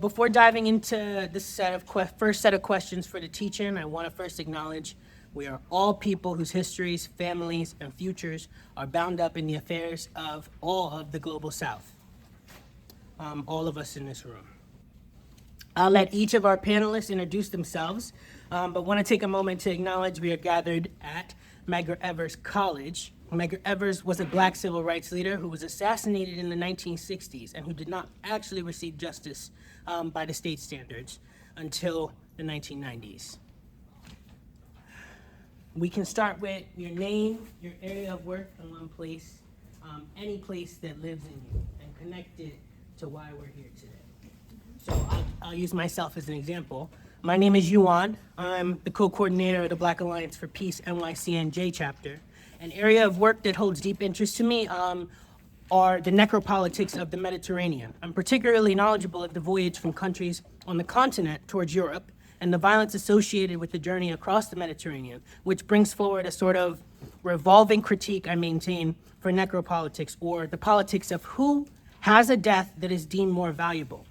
Before diving into the first set of questions for the teach-in, I want to first acknowledge we are all people whose histories, families, and futures are bound up in the affairs of all of the Global South, all of us in this room. I'll let each of our panelists introduce themselves, but want to take a moment to acknowledge we are gathered at Medgar Evers College. Medgar Evers was a Black civil rights leader who was assassinated in the 1960s and who did not actually receive justice by the state standards until the 1990s. We can start with your name, your area of work, and one place, any place that lives in you, and connect it to why we're here today. So I'll use myself as an example. My name is Yuan. I'm the co-coordinator of the Black Alliance for Peace NYC and J chapter. An area of work that holds deep interest to me are the necropolitics of the Mediterranean. I'm particularly knowledgeable of the voyage from countries on the continent towards Europe and the violence associated with the journey across the Mediterranean, which brings forward a sort of revolving critique I maintain for necropolitics, or the politics of who has a death that is deemed more valuable.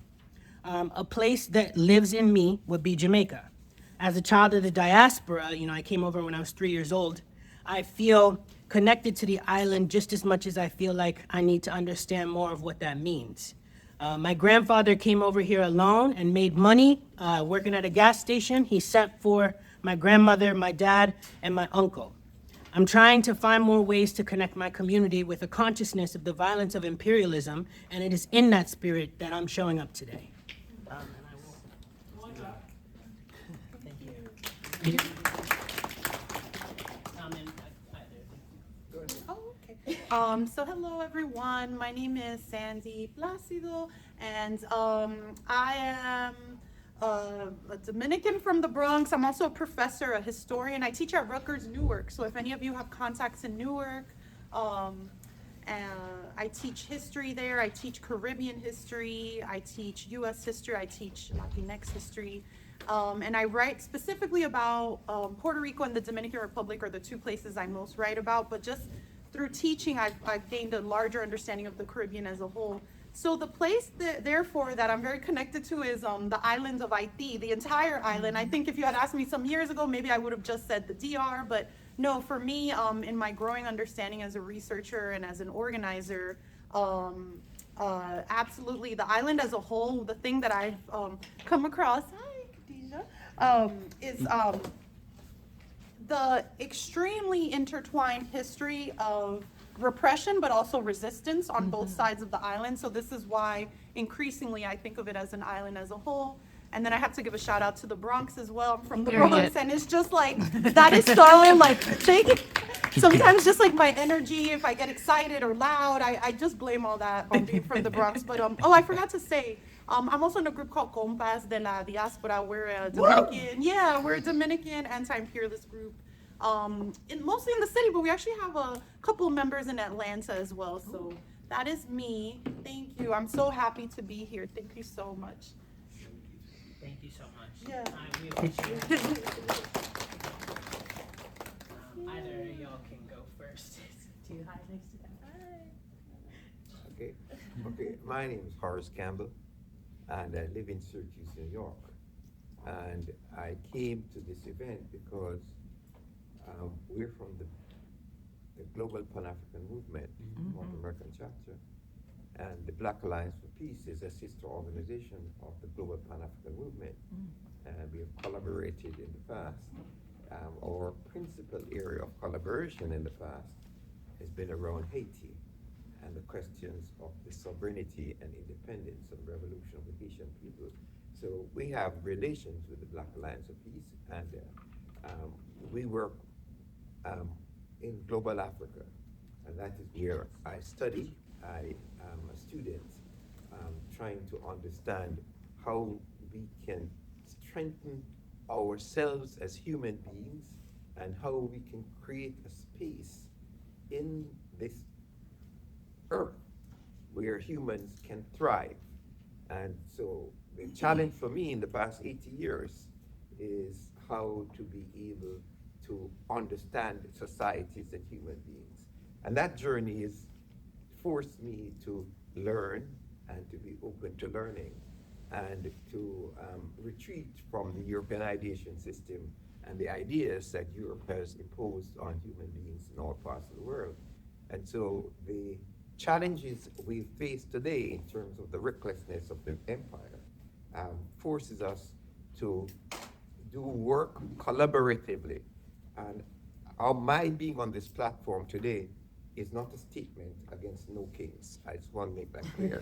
A place that lives in me would be Jamaica. As a child of the diaspora, I came over when I was 3 years old. I feel connected to the island just as much as I feel like I need to understand more of what that means. My grandfather came over here alone and made money working at a gas station. He sent for my grandmother, my dad, and my uncle. I'm trying to find more ways to connect my community with a consciousness of the violence of imperialism, and it is in that spirit that I'm showing up today. And I will. Thank you. So hello everyone, my name is Sandy Placido, and I am a Dominican from the Bronx. I'm also a professor, a historian. I teach at Rutgers Newark, so if any of you have contacts in Newark, I teach history there. I teach Caribbean history, I teach US history, I teach Latinx history. And I write specifically about Puerto Rico and the Dominican Republic are the two places I most write about, but just through teaching, I've gained a larger understanding of the Caribbean as a whole. So the place therefore that I'm very connected to is the island of Haiti, the entire island. I think if you had asked me some years ago, maybe I would have just said the DR, but no, for me, in my growing understanding as a researcher and as an organizer, absolutely the island as a whole, the thing that I've come across, is the extremely intertwined history of repression, but also resistance on both sides of the island. So this is why increasingly I think of it as an island as a whole. And then I have to give a shout out to the Bronx as well. I'm from the Bronx, and it's just like, that is so like, sometimes just like my energy, if I get excited or loud, I just blame all that on being from the Bronx. But oh, I forgot to say, I'm also in a group called Compas de la Diaspora. We're a Dominican, we're a Dominican anti-imperialist group. Mostly in the city, but we actually have a couple of members in Atlanta as well. So that is me. Thank you. I'm so happy to be here. Thank you so much. Thank you so much. Yeah. We appreciate it. Either of y'all can go first. Too high next to that. Okay. My name is Horace Campbell, and I live in Syracuse, New York. And I came to this event because we're from the Global Pan-African Movement, North American chapter, and the Black Alliance for Peace is a sister organization of the Global Pan-African Movement, and we have collaborated in the past. Our principal area of collaboration in the past has been around Haiti and the questions of the sovereignty and independence and revolution of the Haitian people. So we have relations with the Black Alliance of Peace, and we work in global Africa, and that is where I study. I am a student trying to understand how we can strengthen ourselves as human beings and how we can create a space in this earth where humans can thrive. And so the challenge for me in the past 80 years is how to be able to understand societies and human beings. And that journey has forced me to learn and to be open to learning. and to retreat from the European ideation system and the ideas that Europe has imposed on human beings in all parts of the world. And so the challenges we face today in terms of the recklessness of the empire forces us to do work collaboratively. And my being on this platform today is not a statement against no kings. I just want to make that clear.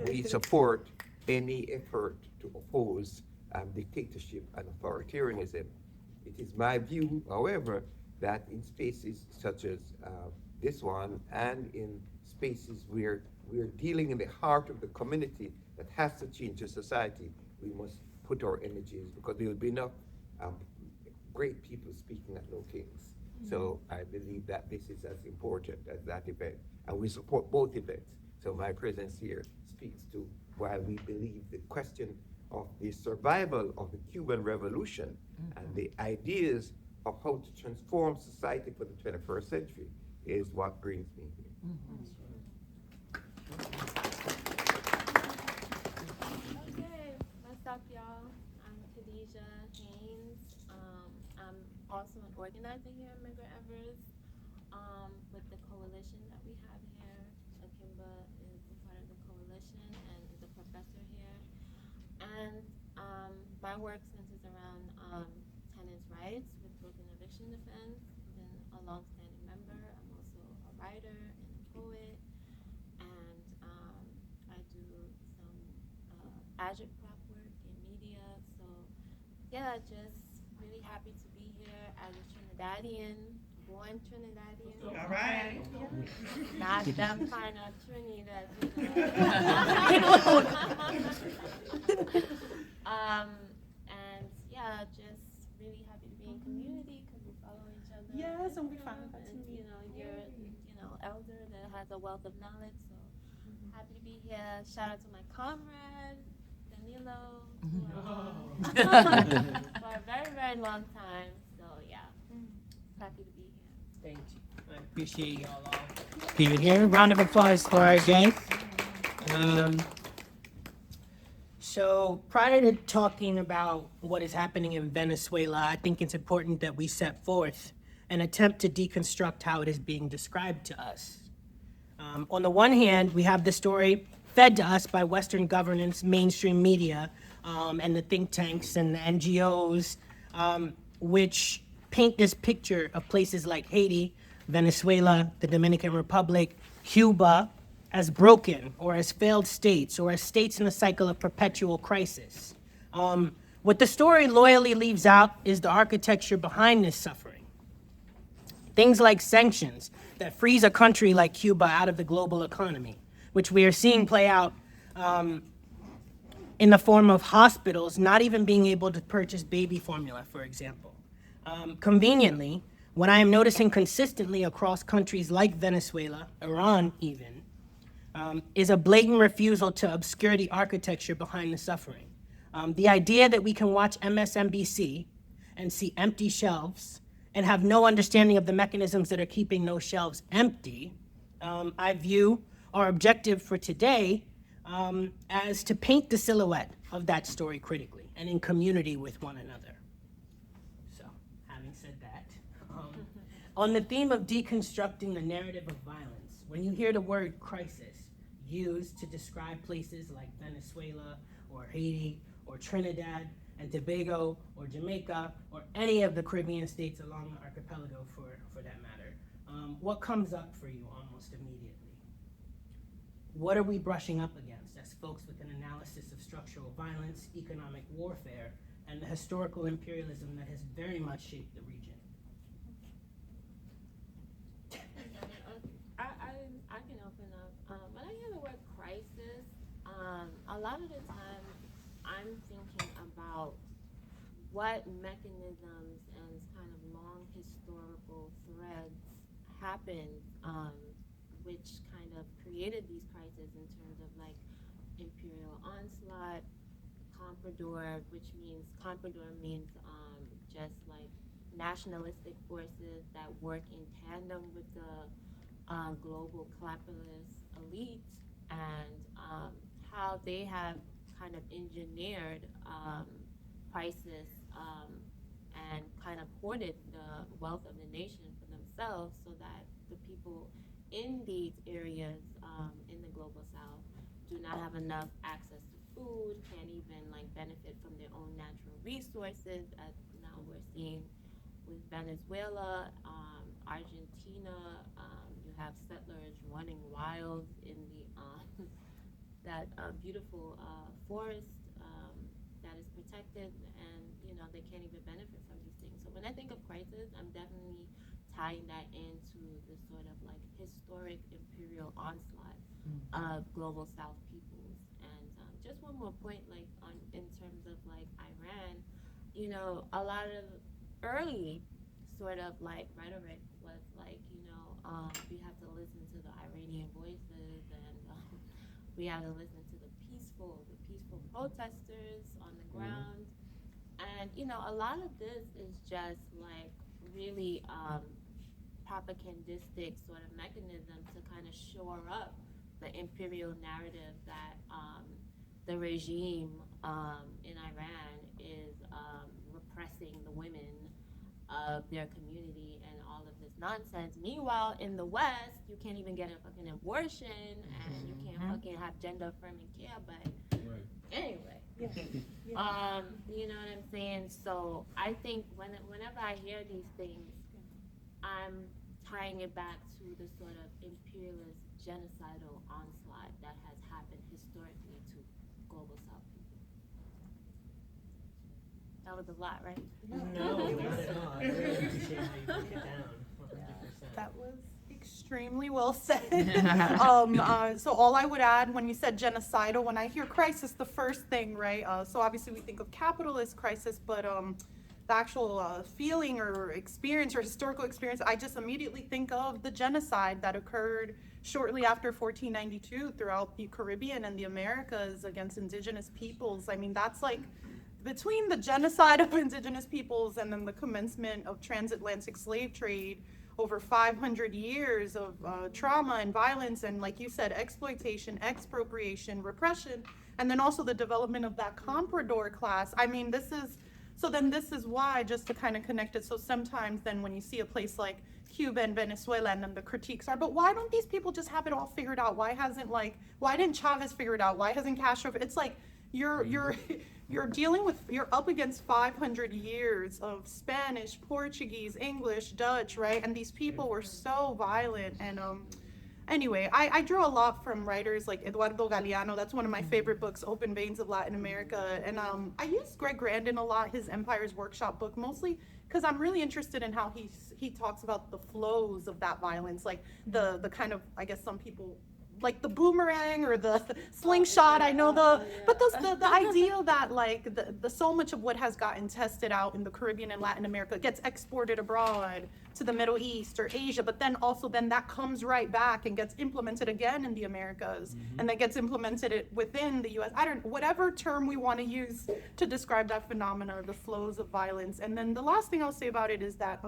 We support any effort to oppose dictatorship and authoritarianism. It is my view, however, that in spaces such as this one and in spaces where we're dealing in the heart of the community that has to change the society, we must put our energies, because there will be enough great people speaking at no kings. So I believe that this is as important as that event, and we support both events. So my presence here speaks to why we believe the question of the survival of the Cuban Revolution and the ideas of how to transform society for the 21st century is what brings me here. Okay, what's up, y'all? I'm Khadijah Haynes. I'm also an organizer here at Medgar Evers with the coalition that we have here. Akimba is a part of the coalition and is a professor here. And my work centers around tenants' rights with broken eviction defense. I've been a longstanding member. I'm also a writer and a poet. And I do some agitprop work in media. So yeah, just really happy to be here as a Trinidadian, born Trinidadian. All right. Not that kind of Trini that, and yeah, just really happy to be in community because we follow each other. Yes, and we find that And you're elder that has a wealth of knowledge. So happy to be here. Shout out to my comrade Danilo for a very, very long time. So yeah, happy to be here. Thank you. I appreciate y'all all being here. Round of applause for our gang. So prior to talking about what is happening in Venezuela, I think it's important that we set forth an attempt to deconstruct how it is being described to us. On the one hand, we have the story fed to us by Western governance, mainstream media, and the think tanks and the NGOs, which paint this picture of places like Haiti, Venezuela, the Dominican Republic, Cuba, as broken or as failed states or as states in a cycle of perpetual crisis. What the story loyally leaves out is the architecture behind this suffering. Things like sanctions that freeze a country like Cuba out of the global economy, which we are seeing play out in the form of hospitals not even being able to purchase baby formula, for example. Conveniently, what I am noticing consistently across countries like Venezuela, Iran even, is a blatant refusal to obscure the architecture behind the suffering. The idea that we can watch MSNBC and see empty shelves and have no understanding of the mechanisms that are keeping those shelves empty, I view our objective for today as to paint the silhouette of that story critically and in community with one another. So, having said that, on the theme of deconstructing the narrative of violence, when you hear the word crisis used to describe places like Venezuela or Haiti or Trinidad and Tobago or Jamaica or any of the Caribbean states along the archipelago for that matter, what comes up for you almost immediately? What are we brushing up against as folks with an analysis of structural violence, economic warfare, and the historical imperialism that has very much shaped the region? I can open up. When I hear the word crisis, a lot of the time I'm thinking about what mechanisms and kind of long historical threads happened, which kind of created these crises in terms of like imperial onslaught, comprador, which means just like nationalistic forces that work in tandem with the global capitalist elite, and how they have kind of engineered crisis and kind of hoarded the wealth of the nation for themselves, so that the people in these areas in the global south do not have enough access to food, can't even like benefit from their own natural resources, as now we're seeing with Venezuela, Argentina. You have settlers running wild in the that beautiful forest that is protected, and they can't even benefit from these things. So when I think of crisis, I'm definitely tying that into the sort of like historic imperial onslaught of global South peoples. And just one more point, like in terms of like Iran, a lot of early sort of like rhetoric was like, we have to listen to the Iranian voices, and we have to listen to the peaceful protesters on the ground. And a lot of this is just like really propagandistic sort of mechanism to kind of shore up the imperial narrative that the regime in Iran is repressing the women of their community and all of this nonsense. Meanwhile, in the West, you can't even get a fucking abortion, and you can't fucking have gender affirming care. But anyway, you know what I'm saying? So I think whenever I hear these things, I'm tying it back to the sort of imperialist genocidal onslaught that has happened historically to global South people. That was a lot, right? No, not at all. I really appreciate how you break it down. 100%. That was extremely well said. So all I would add, when you said genocidal, when I hear crisis, the first thing, right? So obviously we think of capitalist crisis, but the actual feeling or experience or historical experience, I just immediately think of the genocide that occurred shortly after 1492 throughout the Caribbean and the Americas against indigenous peoples. I mean, that's like between the genocide of indigenous peoples and then the commencement of transatlantic slave trade, over 500 years of trauma and violence and, like you said, exploitation, expropriation, repression, and then also the development of that comprador class. I mean, this is why, just to kind of connect it, so sometimes then when you see a place like Cuba and Venezuela, and then the critiques are, but why don't these people just have it all figured out? Why didn't Chavez figure it out? Why hasn't Castro? It's like you're up against 500 years of Spanish, Portuguese, English, Dutch, right? And these people were so violent. And anyway, I drew a lot from writers like Eduardo Galeano. That's one of my favorite books, Open Veins of Latin America. And I use Greg Grandin a lot, his Empire's Workshop book, mostly because I'm really interested in how he talks about the flows of that violence, like the kind of, I guess some people like the boomerang or the slingshot. I know but the idea that like the so much of what has gotten tested out in the Caribbean and Latin America gets exported abroad to the Middle East or Asia, but then that comes right back and gets implemented again in the Americas, and then gets implemented within the US. Whatever term we want to use to describe that phenomena, the flows of violence. And then the last thing I'll say about it is that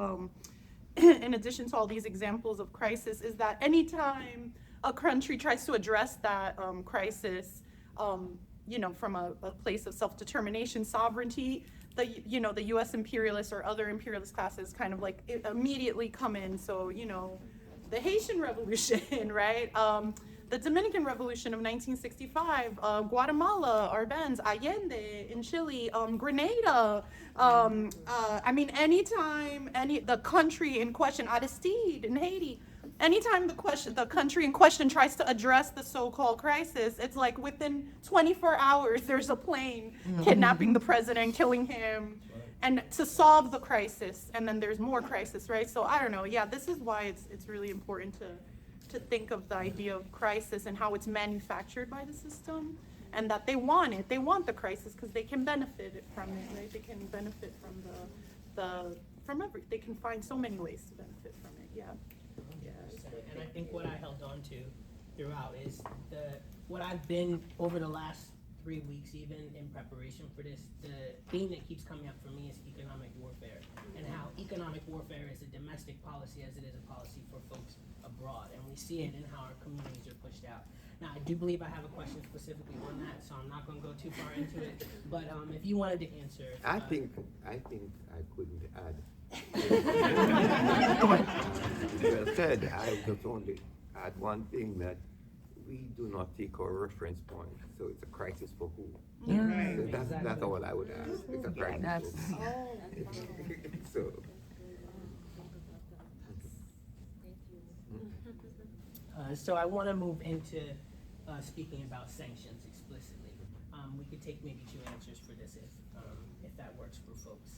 in addition to all these examples of crisis, is that anytime a country tries to address that crisis, from a place of self-determination, sovereignty, the U.S. imperialists or other imperialist classes kind of like immediately come in. So, the Haitian Revolution, right? The Dominican Revolution of 1965, Guatemala, Arbenz, Allende in Chile, Grenada. I mean, anytime the country in question, Aristide in Haiti, anytime the country in question tries to address the so-called crisis, it's like within 24 hours, there's a plane kidnapping the president, killing him, and to solve the crisis, and then there's more crisis, right? So I don't know. Yeah, this is why it's really important to think of the idea of crisis and how it's manufactured by the system, and that they want it. They want the crisis because they can benefit from it, right? They can benefit from they can find so many ways to benefit from it. Yeah. And I think what I held on to throughout is what I've been over the last 3 weeks, even in preparation for this, the theme that keeps coming up for me is economic warfare, and how economic warfare is a domestic policy as it is a policy for folks abroad, and we see it in how our communities are pushed out. Now, I do believe I have a question specifically on that, so I'm not going to go too far into it. But if you wanted to answer, I think I couldn't add. Well said. I just only add one thing, that we do not take our reference point, so it's a crisis for who. So that's all I would ask. It's a crisis for who. So. So I want to move into speaking about sanctions explicitly. We could take maybe 2 answers for this if that works for folks.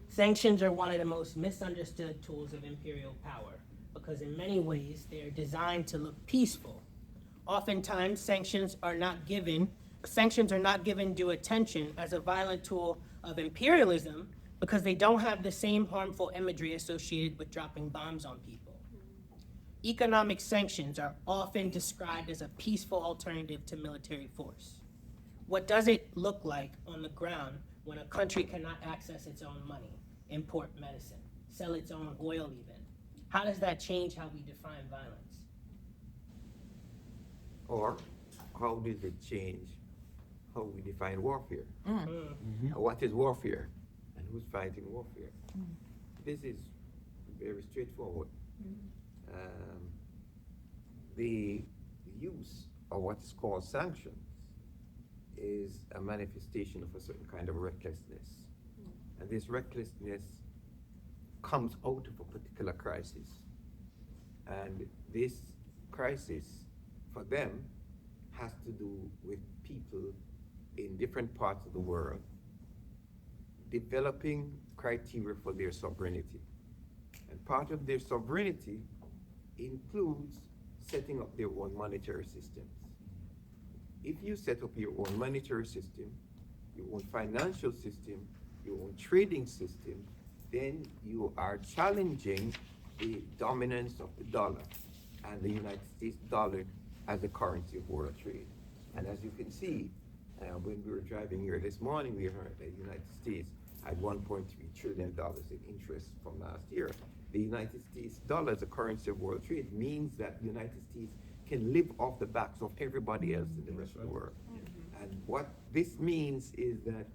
Sanctions are one of the most misunderstood tools of imperial power because in many ways they are designed to look peaceful. Oftentimes sanctions are not given due attention as a violent tool of imperialism because they don't have the same harmful imagery associated with dropping bombs on people. Economic sanctions are often described as a peaceful alternative to military force. What does it look like on the ground when a country cannot access its own money, import medicine, sell its own oil even? How does that change how we define violence? Or how does it change how we define warfare? What is warfare? And who's fighting warfare? This is very straightforward. The use of what's called sanctions is a manifestation of a certain kind of recklessness. And this recklessness comes out of a particular crisis. And this crisis, for them, has to do with people in different parts of the world developing criteria for their sovereignty. And part of their sovereignty includes setting up their own monetary systems. If you set up your own monetary system, your own financial system, your own trading system, then you are challenging the dominance of the dollar and the United States dollar as the currency of world trade. And as you can see, when we were driving here this morning, we heard that the United States had $1.3 trillion in interest from last year. The United States dollar as a currency of world trade means that the United States can live off the backs of everybody else in the rest of the world. And what this means is that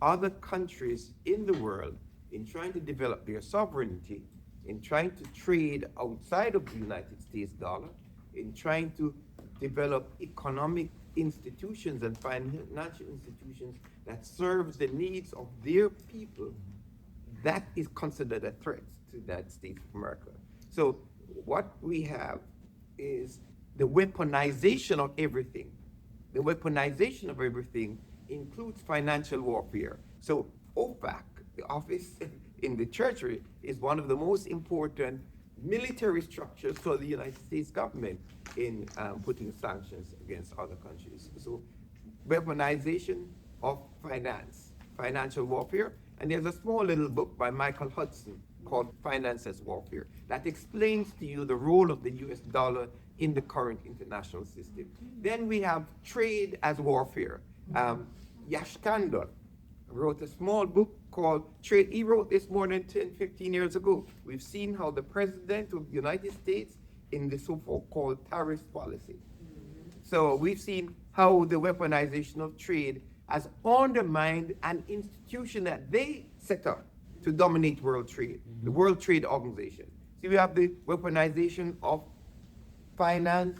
other countries in the world, in trying to develop their sovereignty, in trying to trade outside of the United States dollar, in trying to develop economic institutions and financial institutions that serves the needs of their people, that is considered a threat to the United States of America. So what we have is the weaponization of everything. The weaponization of everything includes financial warfare. So OPAC, the office in the Treasury, is one of the most important military structures for the United States government in putting sanctions against other countries. So weaponization of finance, financial warfare, and there's a small little book by Michael Hudson called Finance as Warfare that explains to you the role of the US dollar in the current international system. Then we have trade as warfare. Yash Kandor wrote a small book called Trade. He wrote this more than 10, 15 years ago. We've seen how the president of the United States in the so-called tariff policy. So we've seen how the weaponization of trade has undermined an institution that they set up to dominate world trade, the World Trade Organization. So we have the weaponization of finance,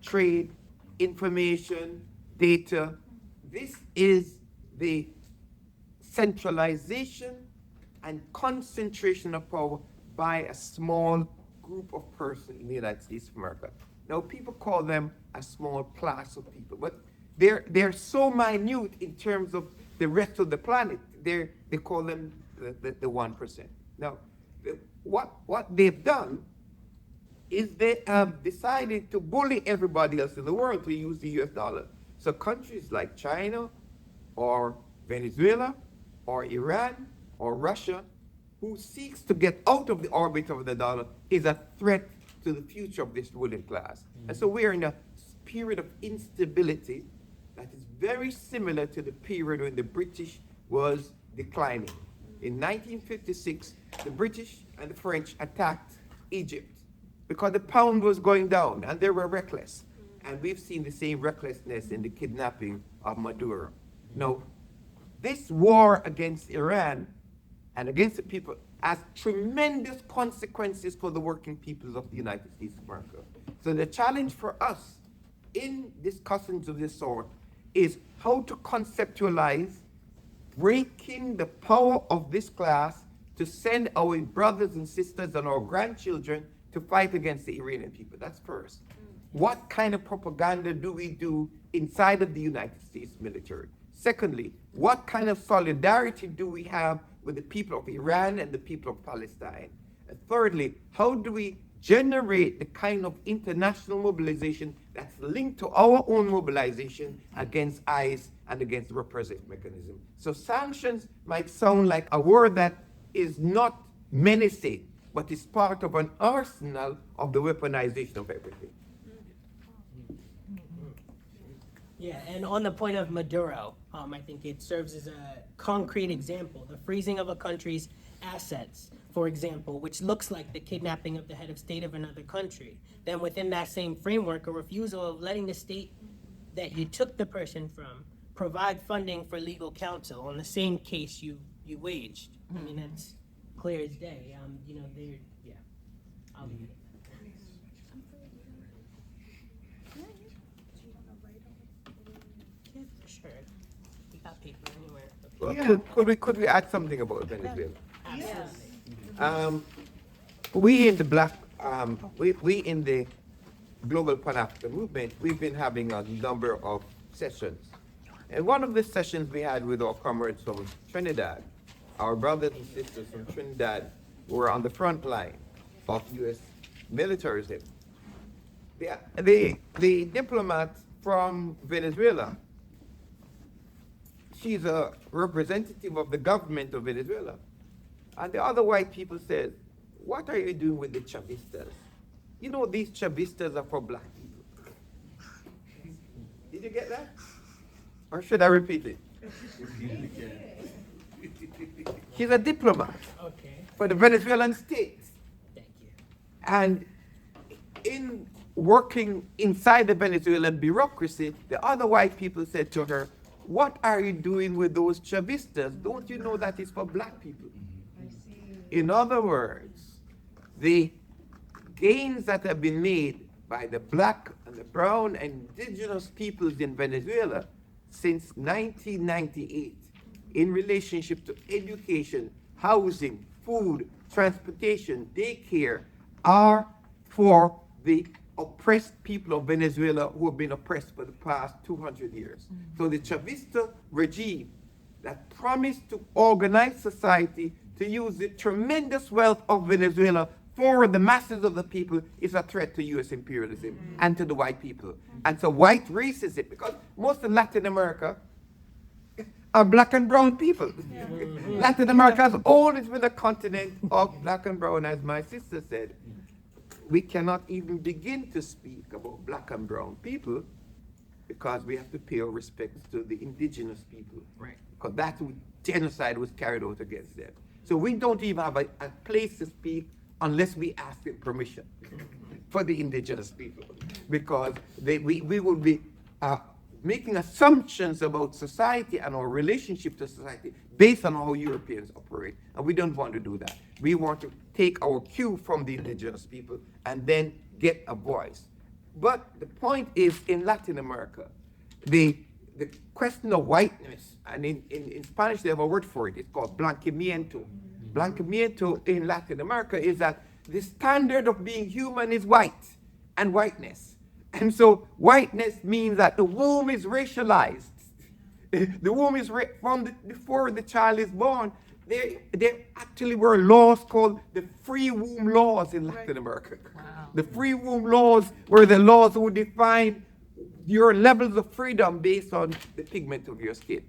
trade, information, data. This is the centralization and concentration of power by a small group of persons in the United States of America. Now, people call them a small class of people, but they're so minute in terms of the rest of the planet. They call them the 1%. Now, what they've done is they have decided to bully everybody else in the world to use the US dollar. So countries like China or Venezuela or Iran or Russia, who seeks to get out of the orbit of the dollar, is a threat to the future of this ruling class. And so we're in a period of instability that is very similar to the period when the British was declining. In 1956, the British and the French attacked Egypt because the pound was going down and they were reckless. And we've seen the same recklessness in the kidnapping of Maduro. Now, this war against Iran and against the people has tremendous consequences for the working peoples of the United States of America. So the challenge for us in discussions of this sort is how to conceptualize breaking the power of this class to send our brothers and sisters and our grandchildren to fight against the Iranian people. That's first. What kind of propaganda do we do inside of the United States military? Secondly, what kind of solidarity do we have with the people of Iran and the people of Palestine? And thirdly, how do we generate the kind of international mobilization that's linked to our own mobilization against ICE and against the repressive mechanism? So sanctions might sound like a word that is not menacing, but is part of an arsenal of the weaponization of everything. Yeah, and on the point of Maduro, I think it serves as a concrete example. The freezing of a country's assets, for example, which looks like the kidnapping of the head of state of another country. Then within that same framework, a refusal of letting the state that you took the person from provide funding for legal counsel on the same case you waged. I mean, that's clear as day. You know, they're, yeah, I'll leave it. Sure. We got paper anywhere. Well, could we add something about Venezuela? Absolutely. We in the we in the Global Pan-African Movement, we've been having a number of sessions. And one of the sessions we had with our comrades from Trinidad, our brothers and sisters from Trinidad were on the front line of U.S. militarism. The diplomat from Venezuela, she's a representative of the government of Venezuela. And the other white people said, what are you doing with the Chavistas? You know, these Chavistas are for black people. Did you get that? Or should I repeat it? She's a diplomat Okay, for the Venezuelan state. thank you. And in working inside the Venezuelan bureaucracy, the other white people said to her, what are you doing with those Chavistas? Don't you know that is for black people? In other words, the gains that have been made by the black and the brown and indigenous peoples in Venezuela since 1998 in relationship to education, housing, food, transportation, daycare are for the oppressed people of Venezuela who have been oppressed for the past 200 years. So the Chavista regime that promised to organize society to use the tremendous wealth of Venezuela for the masses of the people is a threat to U.S. imperialism and to the white people. And so white racism, because most of Latin America are black and brown people. Latin America has always been a continent of black and brown, as my sister said. We cannot even begin to speak about black and brown people because we have to pay our respects to the indigenous people. Right. Because that's what genocide was carried out against them. So we don't even have a place to speak unless we ask them permission for the indigenous people. Because we will be making assumptions about society and our relationship to society based on how Europeans operate. And we don't want to do that. We want to take our cue from the indigenous people and then get a voice. But the point is, in Latin America, the question of whiteness, and in Spanish they have a word for it, it's called blanqueamiento. Blanqueamiento in Latin America is that the standard of being human is white and whiteness. And so whiteness means that the womb is racialized. The womb is before the child is born. There actually were laws called the free womb laws in Latin America. Wow. The free womb laws were the laws who defined your levels of freedom based on the pigment of your skin.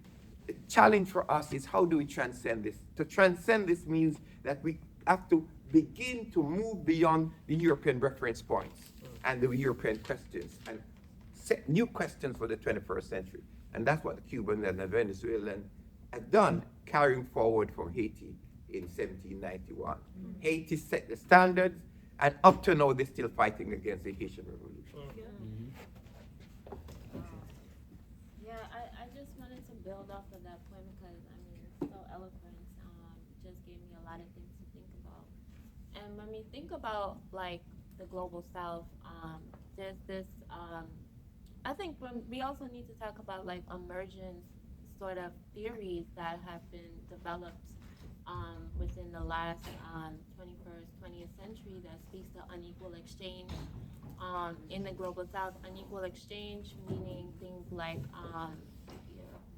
The challenge for us is how do we transcend this? To transcend this means that we have to begin to move beyond the European reference points and the European questions and set new questions for the 21st century. And that's what the Cuban and the Venezuelan had done, carrying forward from Haiti in 1791. Haiti set the standards, and up to now they're still fighting against the Haitian Revolution. build off of that point because I mean it's so eloquent. Just gave me a lot of things to think about. And when we think about like the global South, there's this. I think when we also need to talk about like emergent sort of theories that have been developed within the last 21st, 20th century that speaks to unequal exchange in the global South. Unequal exchange meaning things like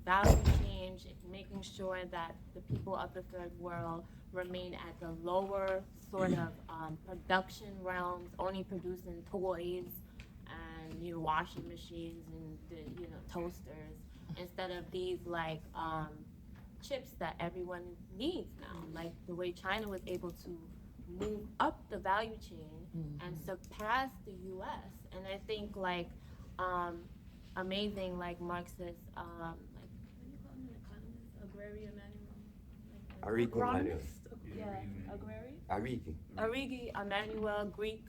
value change, making sure that the people of the third world remain at the lower sort of production realms, only producing toys and washing machines and the toasters instead of these like chips that everyone needs now, like the way China was able to move up the value chain and surpass the U.S. And I think like amazing like Marxist like what do you call him, an economist, agrarian Emmanuel, like, Arrigo Manuel. yeah, agrarian. Arrigi. Emmanuel, Greek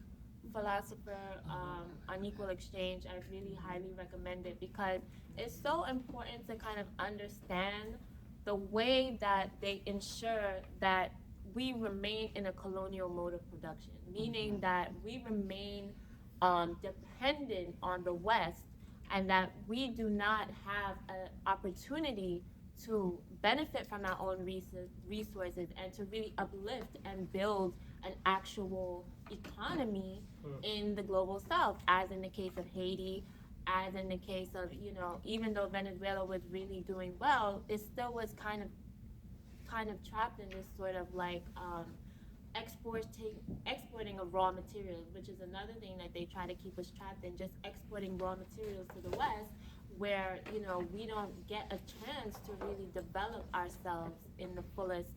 philosopher, Unequal Exchange. I really highly recommend it because it's so important to kind of understand the way that they ensure that we remain in a colonial mode of production, meaning that we remain dependent on the West and that we do not have an opportunity to benefit from our own resources and to really uplift and build an actual economy in the global South, as in the case of Haiti, as in the case of, even though Venezuela was really doing well, it still was kind of trapped in this sort of like exporting of raw materials, which is another thing that they try to keep us trapped in, just exporting raw materials to the West, where we don't get a chance to really develop ourselves in the fullest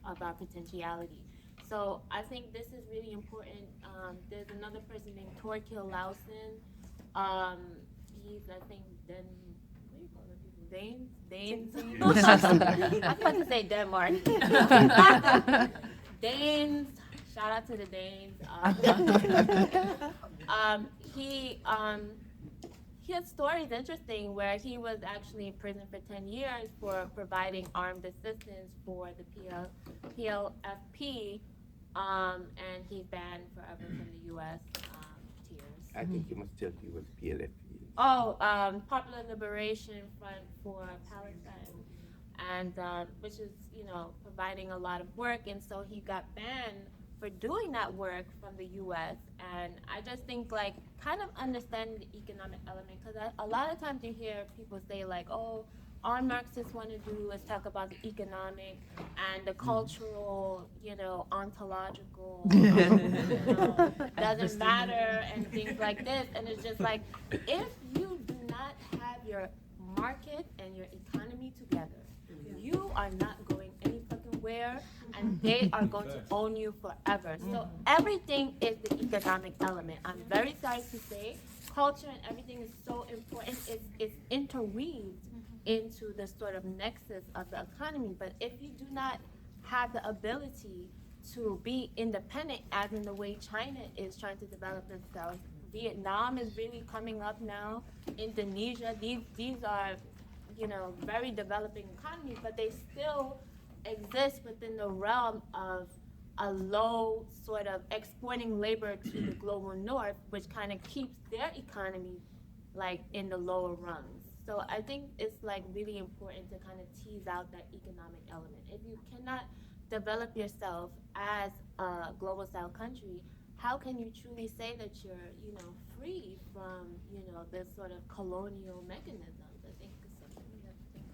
of our potentiality. So I think this is really important. There's another person named Torkil Lausen. He's I think what do you call them people? Danes. I was about to say Denmark. Danes. Shout out to the Danes. His story is interesting, where he was actually in prison for 10 years for providing armed assistance for the PLFP, and he's banned forever from the U.S. Tiers. I think you must tell you what PLF is. Oh, Popular Liberation Front for Palestine, and which is providing a lot of work, and so he got banned for doing that work from the U.S. And I just think like kind of understanding the economic element, because a lot of times you hear people say like, oh, all Marxists want to do is talk about the economic and the cultural, ontological, doesn't matter and things like this. And it's just like, if you do not have your market and your economy together, you are not going any fucking where, and they are going to own you forever. So everything is the economic element. I'm very sorry to say, culture and everything is so important. It's interweaved into the sort of nexus of the economy. But if you do not have the ability to be independent, as in the way China is trying to develop itself, Vietnam is really coming up now, Indonesia, these are very developing economies, but they still exist within the realm of a low sort of exporting labor to the global north, which kind of keeps their economy like in the lower rungs. So I think it's like really important to kind of tease out that economic element. If you cannot develop yourself as a global South country, how can you truly say that you're, free from, this sort of colonial mechanisms? I think it's something we have to think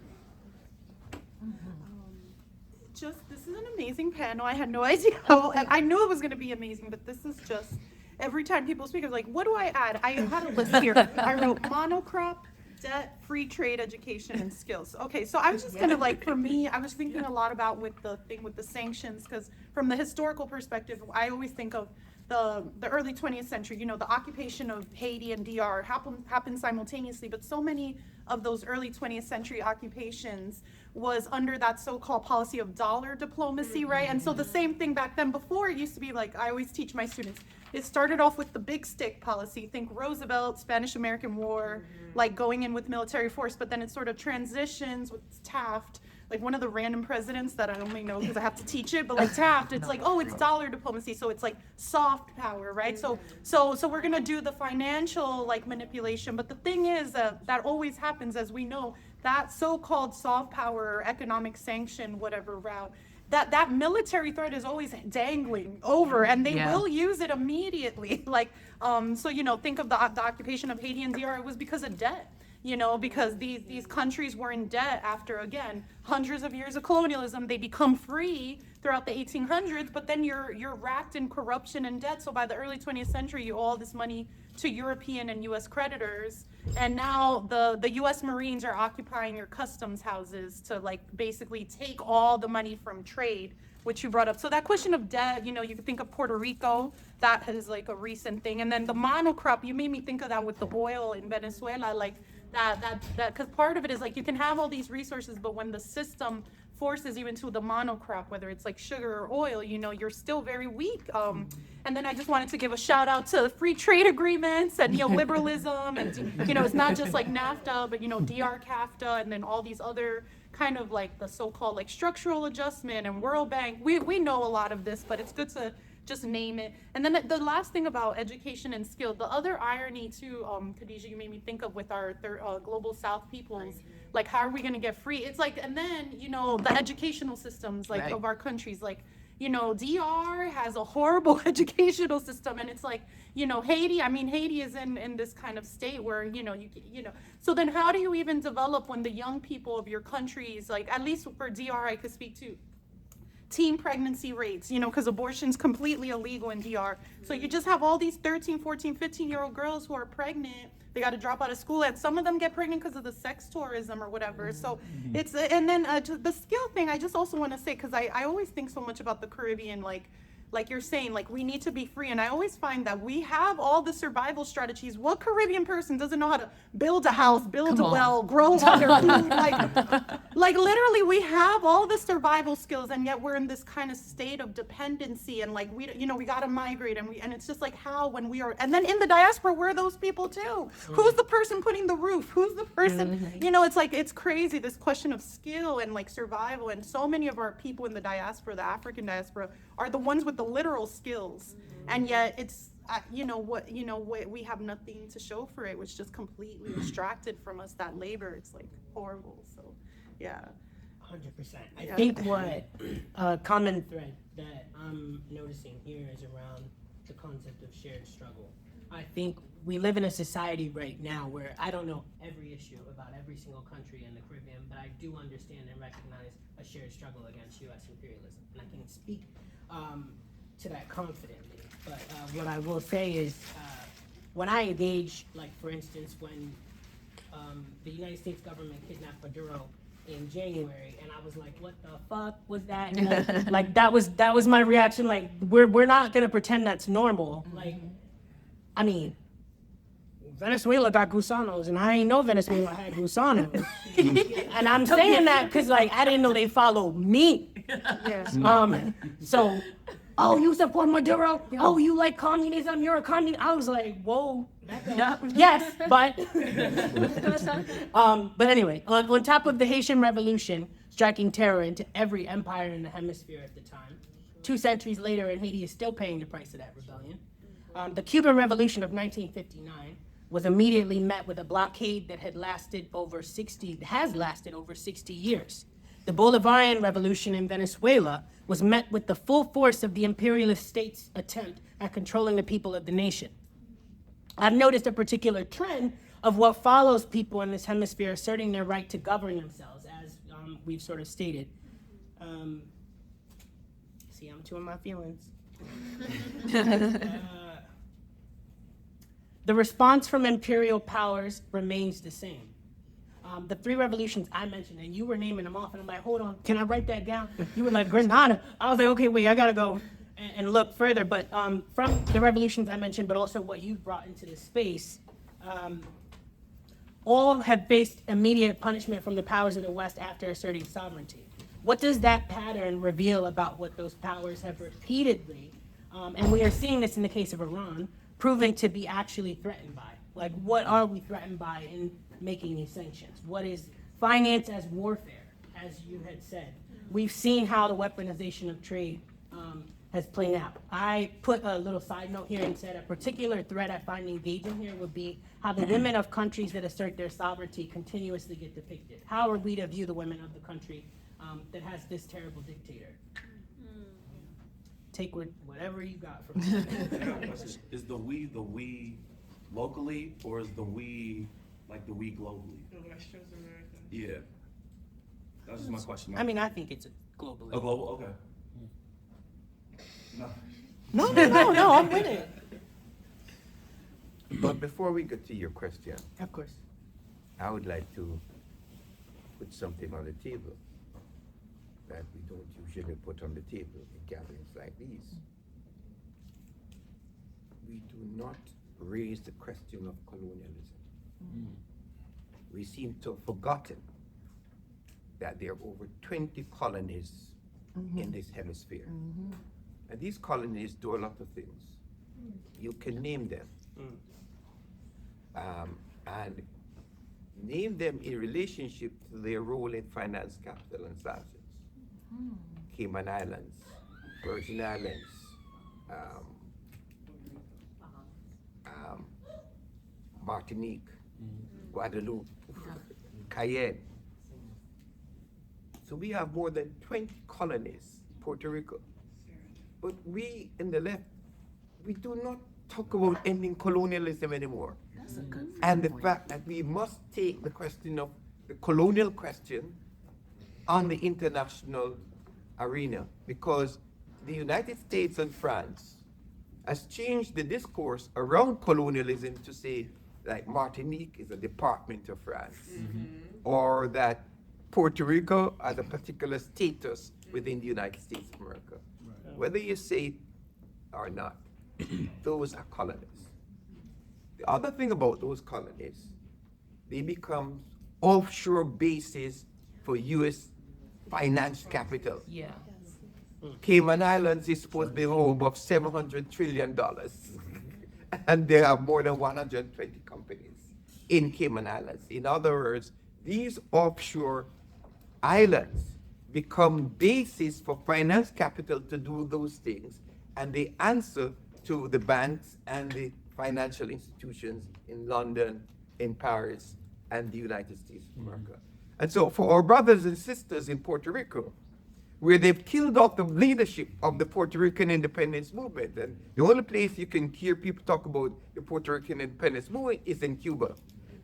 about. This is an amazing panel. I had no idea and I knew it was going to be amazing, but this is just, every time people speak, I was like, what do I add? I had a list here. I wrote monocrop, debt, free trade, education, and skills. Okay, so I was just kind of like, for me, I was thinking a lot about with the thing with the sanctions, because from the historical perspective, I always think of the early 20th century, the occupation of Haiti and DR happened simultaneously, but so many of those early 20th century occupations was under that so-called policy of dollar diplomacy, right? And so the same thing back then, before it used to be like, I always teach my students, it started off with the big stick policy. Think Roosevelt, Spanish-American War, like going in with military force, but then it sort of transitions with Taft, like one of the random presidents that I only know because I have to teach it, but like Taft, it's like, oh, it's dollar diplomacy, so it's like soft power, right? So we're gonna do the financial like manipulation, but the thing is that always happens, as we know, that so-called soft power or economic sanction, whatever route, that military threat is always dangling over, and they will use it immediately. Like, so think of the occupation of Haiti and DR. It was because of debt. Because these countries were in debt after, again, hundreds of years of colonialism. They become free throughout the 1800s, but then you're racked in corruption and debt. So by the early 20th century, you owe all this money to European and U.S. creditors, and now the U.S. Marines are occupying your customs houses to like basically take all the money from trade, which you brought up. So that question of debt, you could think of Puerto Rico. That is like a recent thing, and then the monocrop. You made me think of that with the oil in Venezuela, like. That because part of it is like you can have all these resources, but when the system forces you into the monocrop, whether it's like sugar or oil, you're still very weak. And then I just wanted to give a shout out to free trade agreements and neoliberalism, and it's not just like NAFTA, but DR CAFTA, and then all these other kind of like the so-called like structural adjustment and World Bank. We know a lot of this, but it's good to just name it. And then the last thing about education and skill, the other irony too, Khadijah, you made me think of with our global South peoples, like how are we going to get free? It's like, and then, the educational systems like of our countries, like, DR has a horrible educational system, and it's like, Haiti is in this kind of state where, so then how do you even develop when the young people of your countries, like at least for DR, I could speak to, teen pregnancy rates, because abortion's completely illegal in DR. So you just have all these 13, 14, 15-year-old girls who are pregnant. They got to drop out of school, and some of them get pregnant because of the sex tourism or whatever. So it's, and then the skill thing, I just also want to say, because I always think so much about the Caribbean, like you're saying, like we need to be free. And I always find that we have all the survival strategies. What Caribbean person doesn't know how to build a house, build a well, grow all their food? Like literally we have all the survival skills, and yet we're in this kind of state of dependency, and like we got to migrate, and it's just like how when we are, and then in the diaspora, we're those people too. Who's the person putting the roof? Who's the person, it's like, it's crazy, this question of skill and like survival. And so many of our people in the diaspora, the African diaspora, are the ones with the literal skills, and yet it's we have nothing to show for it, which just completely extracted from us that labor. It's like horrible. So 100%. I think what a common thread that I'm noticing here is around the concept of shared struggle. I think we live in a society right now where I don't know every issue about every single country in the Caribbean, but I do understand and recognize a shared struggle against U.S. imperialism, and I can speak to that confidently. But what I will say is when I engage, like for instance, when the United States government kidnapped Maduro in January, and I was like, what the fuck was that? Like that was my reaction. Like we're not gonna pretend that's normal. Like, I mean, Venezuela got gusanos, and I ain't know Venezuela had gusanos. And I'm saying that because like I didn't know they follow me. So, oh, you support Maduro? Oh, you like communism? You're a communist? I was like, whoa. Yes, but anyway, on top of the Haitian Revolution striking terror into every empire in the hemisphere at the time, 2 centuries later, and Haiti is still paying the price of that rebellion. The Cuban Revolution of 1959 was immediately met with a blockade that has lasted over 60 years. The Bolivarian Revolution in Venezuela was met with the full force of the imperialist state's attempt at controlling the people of the nation. I've noticed a particular trend of what follows people in this hemisphere asserting their right to govern themselves, as we've sort of stated. See, I'm too in my feelings. The response from imperial powers remains the same. The 3 revolutions I mentioned, and you were naming them off, and I'm like, hold on, can I write that down? You were like, Grenada. I was like, okay, wait, I gotta go and look further. But from the revolutions I mentioned, but also what you brought into this space, all have faced immediate punishment from the powers of the West after asserting sovereignty. What does that pattern reveal about what those powers have repeatedly, and we are seeing this in the case of Iran, proving to be actually threatened by? Like, what are we threatened by in making these sanctions? What is finance as warfare, as you had said? We've seen how the weaponization of trade has played out. I put a little side note here and said a particular threat I find engaging here would be how the women of countries that assert their sovereignty continuously get depicted. How are we to view the women of the country that has this terrible dictator? Take whatever you got from it. Is the we locally, or is the we like the we globally? Yeah. That's just my question. I mean, I think it's globally. Oh, global? Okay. No. No, I'm with it. But before we get to your question, Of course. I would like to put something on the table that we don't usually put on the table in gatherings like these. We do not raise the question of colonialism. We seem to have forgotten that there are over 20 colonies in this hemisphere. And these colonies do a lot of things. You can name them. And name them in relationship to their role in finance, capital, and sanctions. Cayman Islands, Virgin Islands, Martinique, Guadeloupe, Cayenne. So we have more than 20 colonies, Puerto Rico. But we in the left, we do not talk about ending colonialism anymore. And the fact that we must take the question of the colonial question on the international arena, because the United States and France has changed the discourse around colonialism to say like Martinique is a department of France, or that Puerto Rico has a particular status within the United States of America. Whether you say it or not, those are colonies. The other thing about those colonies, they become offshore bases for U.S. finance capital. Yeah. Cayman Islands is supposed to be home of $700 trillion. And there are more than 120 companies in Cayman Islands. In other words, these offshore islands become bases for finance capital to do those things, and they answer to the banks and the financial institutions in London, in Paris, and the United States of America. And so for our brothers and sisters in Puerto Rico, where they've killed off the leadership of the Puerto Rican independence movement, and the only place you can hear people talk about the Puerto Rican independence movement is in Cuba,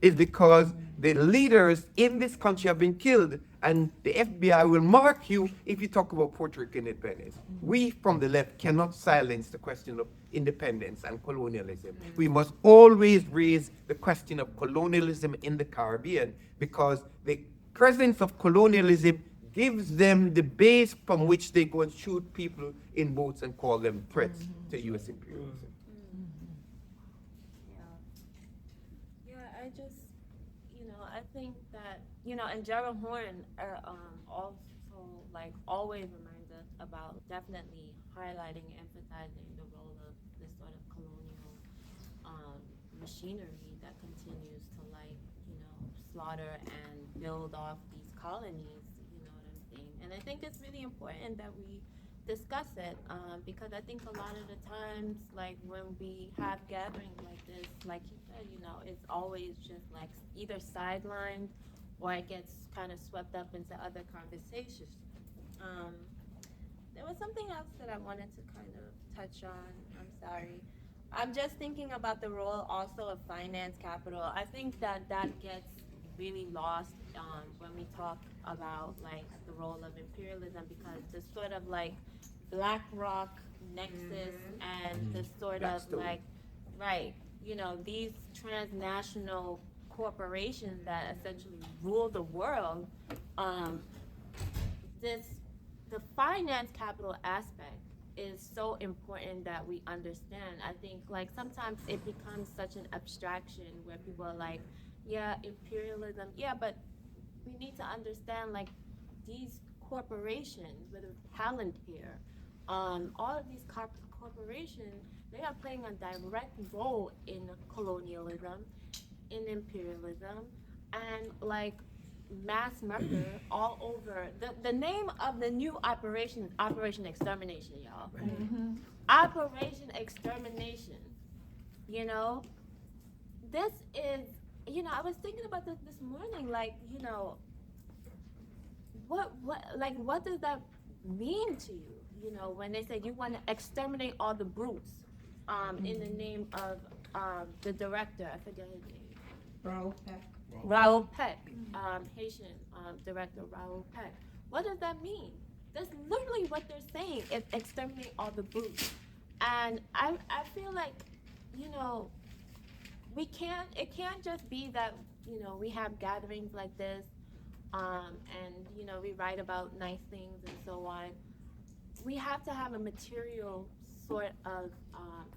is because the leaders in this country have been killed, and the FBI will mark you if you talk about Puerto Rican independence. We from the left cannot silence the question of independence and colonialism. We must always raise the question of colonialism in the Caribbean, because the presence of colonialism gives them the base from which they go and shoot people in boats and call them threats to U.S. imperialism. I just, I think that, and Gerald Horn also, like, always reminds us about definitely highlighting and emphasizing the role of this sort of colonial machinery that continues to, like, slaughter and build off these colonies, you know what I'm saying? And I think it's really important that we discuss it, because I think a lot of the times, like, when we have gatherings like this, like you said, it's always just like either sidelined or it gets kind of swept up into other conversations. There was something else that I wanted to kind of touch on. I'm sorry. I'm just thinking about the role also of finance capital. I think that gets really lost when we talk about, like, the role of imperialism, because this sort of, like, BlackRock nexus and this sort of, like, right, these transnational corporations that essentially rule the world, the finance capital aspect is so important that we understand. I think, like, sometimes it becomes such an abstraction where people are like, yeah, imperialism, yeah, but we need to understand like these corporations with Palantir, all of these corporations, they are playing a direct role in colonialism, in imperialism, and like mass murder all over. The name of the new operation is Operation Extermination, y'all. Operation Extermination. You know, this is, I was thinking about this morning, like, what does that mean to you? When they say you want to exterminate all the brutes, in the name of the director, I forget his name. Raoul Peck, Haitian director Raoul Peck. What does that mean? That's literally what they're saying, is exterminate all the brutes. And I feel like, it can't just be that, we have gatherings like this, and, we write about nice things and so on. We have to have a material sort of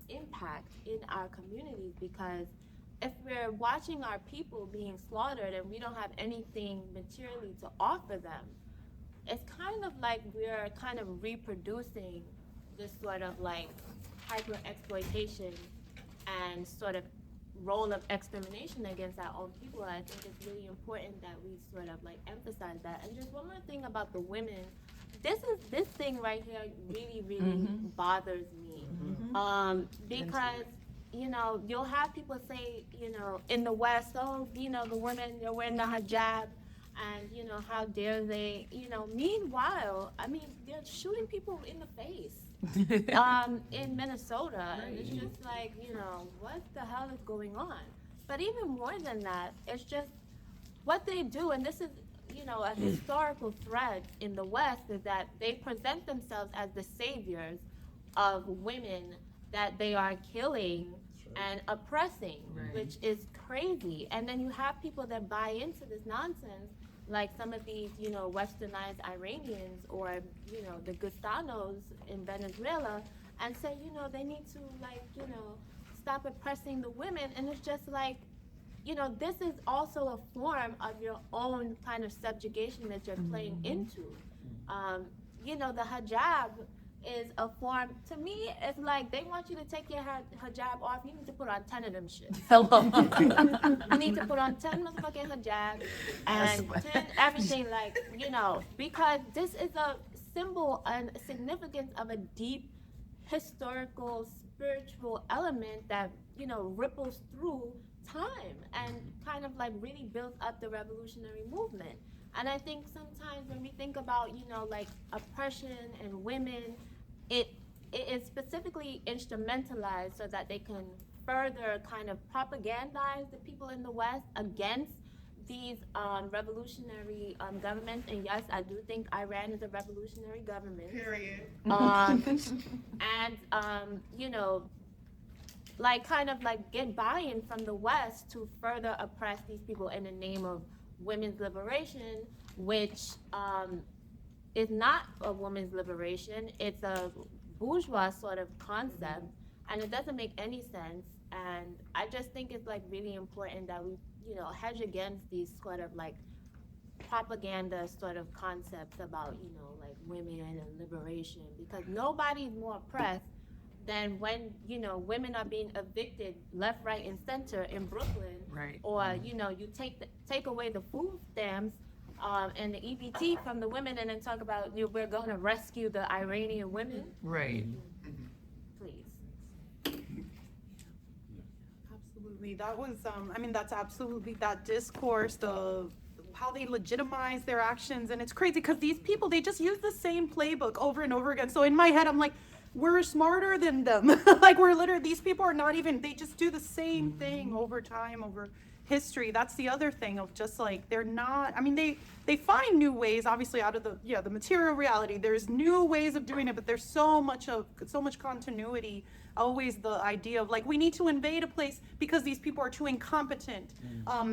impact in our communities, because if we're watching our people being slaughtered and we don't have anything materially to offer them, it's kind of like we're kind of reproducing this sort of like hyper exploitation and sort of role of extermination against our own people. I think it's really important that we sort of like emphasize that. And just one more thing about the women. This thing right here really bothers me. Because you'll have people say, in the West, oh, the women, they're wearing the hijab, and, how dare they, meanwhile, I mean, they're shooting people in the face in Minnesota, and it's just like, what the hell is going on? But even more than that, it's just what they do, and this is, a historical thread in the West, is that they present themselves as the saviors of women that they are killing and oppressing, which is crazy. And then you have people that buy into this nonsense, like some of these, westernized Iranians or, the Gustanos in Venezuela, and say, they need to, like, stop oppressing the women. And it's just like, this is also a form of your own kind of subjugation that you're playing into. The hijab is a form, to me, it's like they want you to take your hijab off. You need to put on 10 of them shit. Hello. You need to put on 10 motherfucking hijab and 10 everything, like, because this is a symbol and significance of a deep historical, spiritual element that, ripples through time and kind of like really builds up the revolutionary movement. And I think sometimes when we think about, like oppression and women, it is specifically instrumentalized so that they can further kind of propagandize the people in the West against these revolutionary governments. And yes, I do think Iran is a revolutionary government. Period. Like kind of like get buy-in from the West to further oppress these people in the name of women's liberation, which is not a woman's liberation. It's a bourgeois sort of concept, and it doesn't make any sense. And I just think it's like really important that we, hedge against these sort of like propaganda sort of concepts about, like women and liberation, because nobody's more oppressed than when, women are being evicted left, right, and center in Brooklyn. Right. Or, you take away the food stamps and the EBT from the women, and then talk about we're going to rescue the Iranian women. Right. Please. Absolutely. That was, that's absolutely that discourse, how they legitimize their actions. And it's crazy because these people, they just use the same playbook over and over again. So in my head, I'm like, we're smarter than them. Like we're literally, these people are not even, they just do the same thing over time, over history. That's the other thing of just like, they're not, they find new ways, obviously out of the material reality. There's new ways of doing it, but there's so much continuity. Always the idea of like, we need to invade a place because these people are too incompetent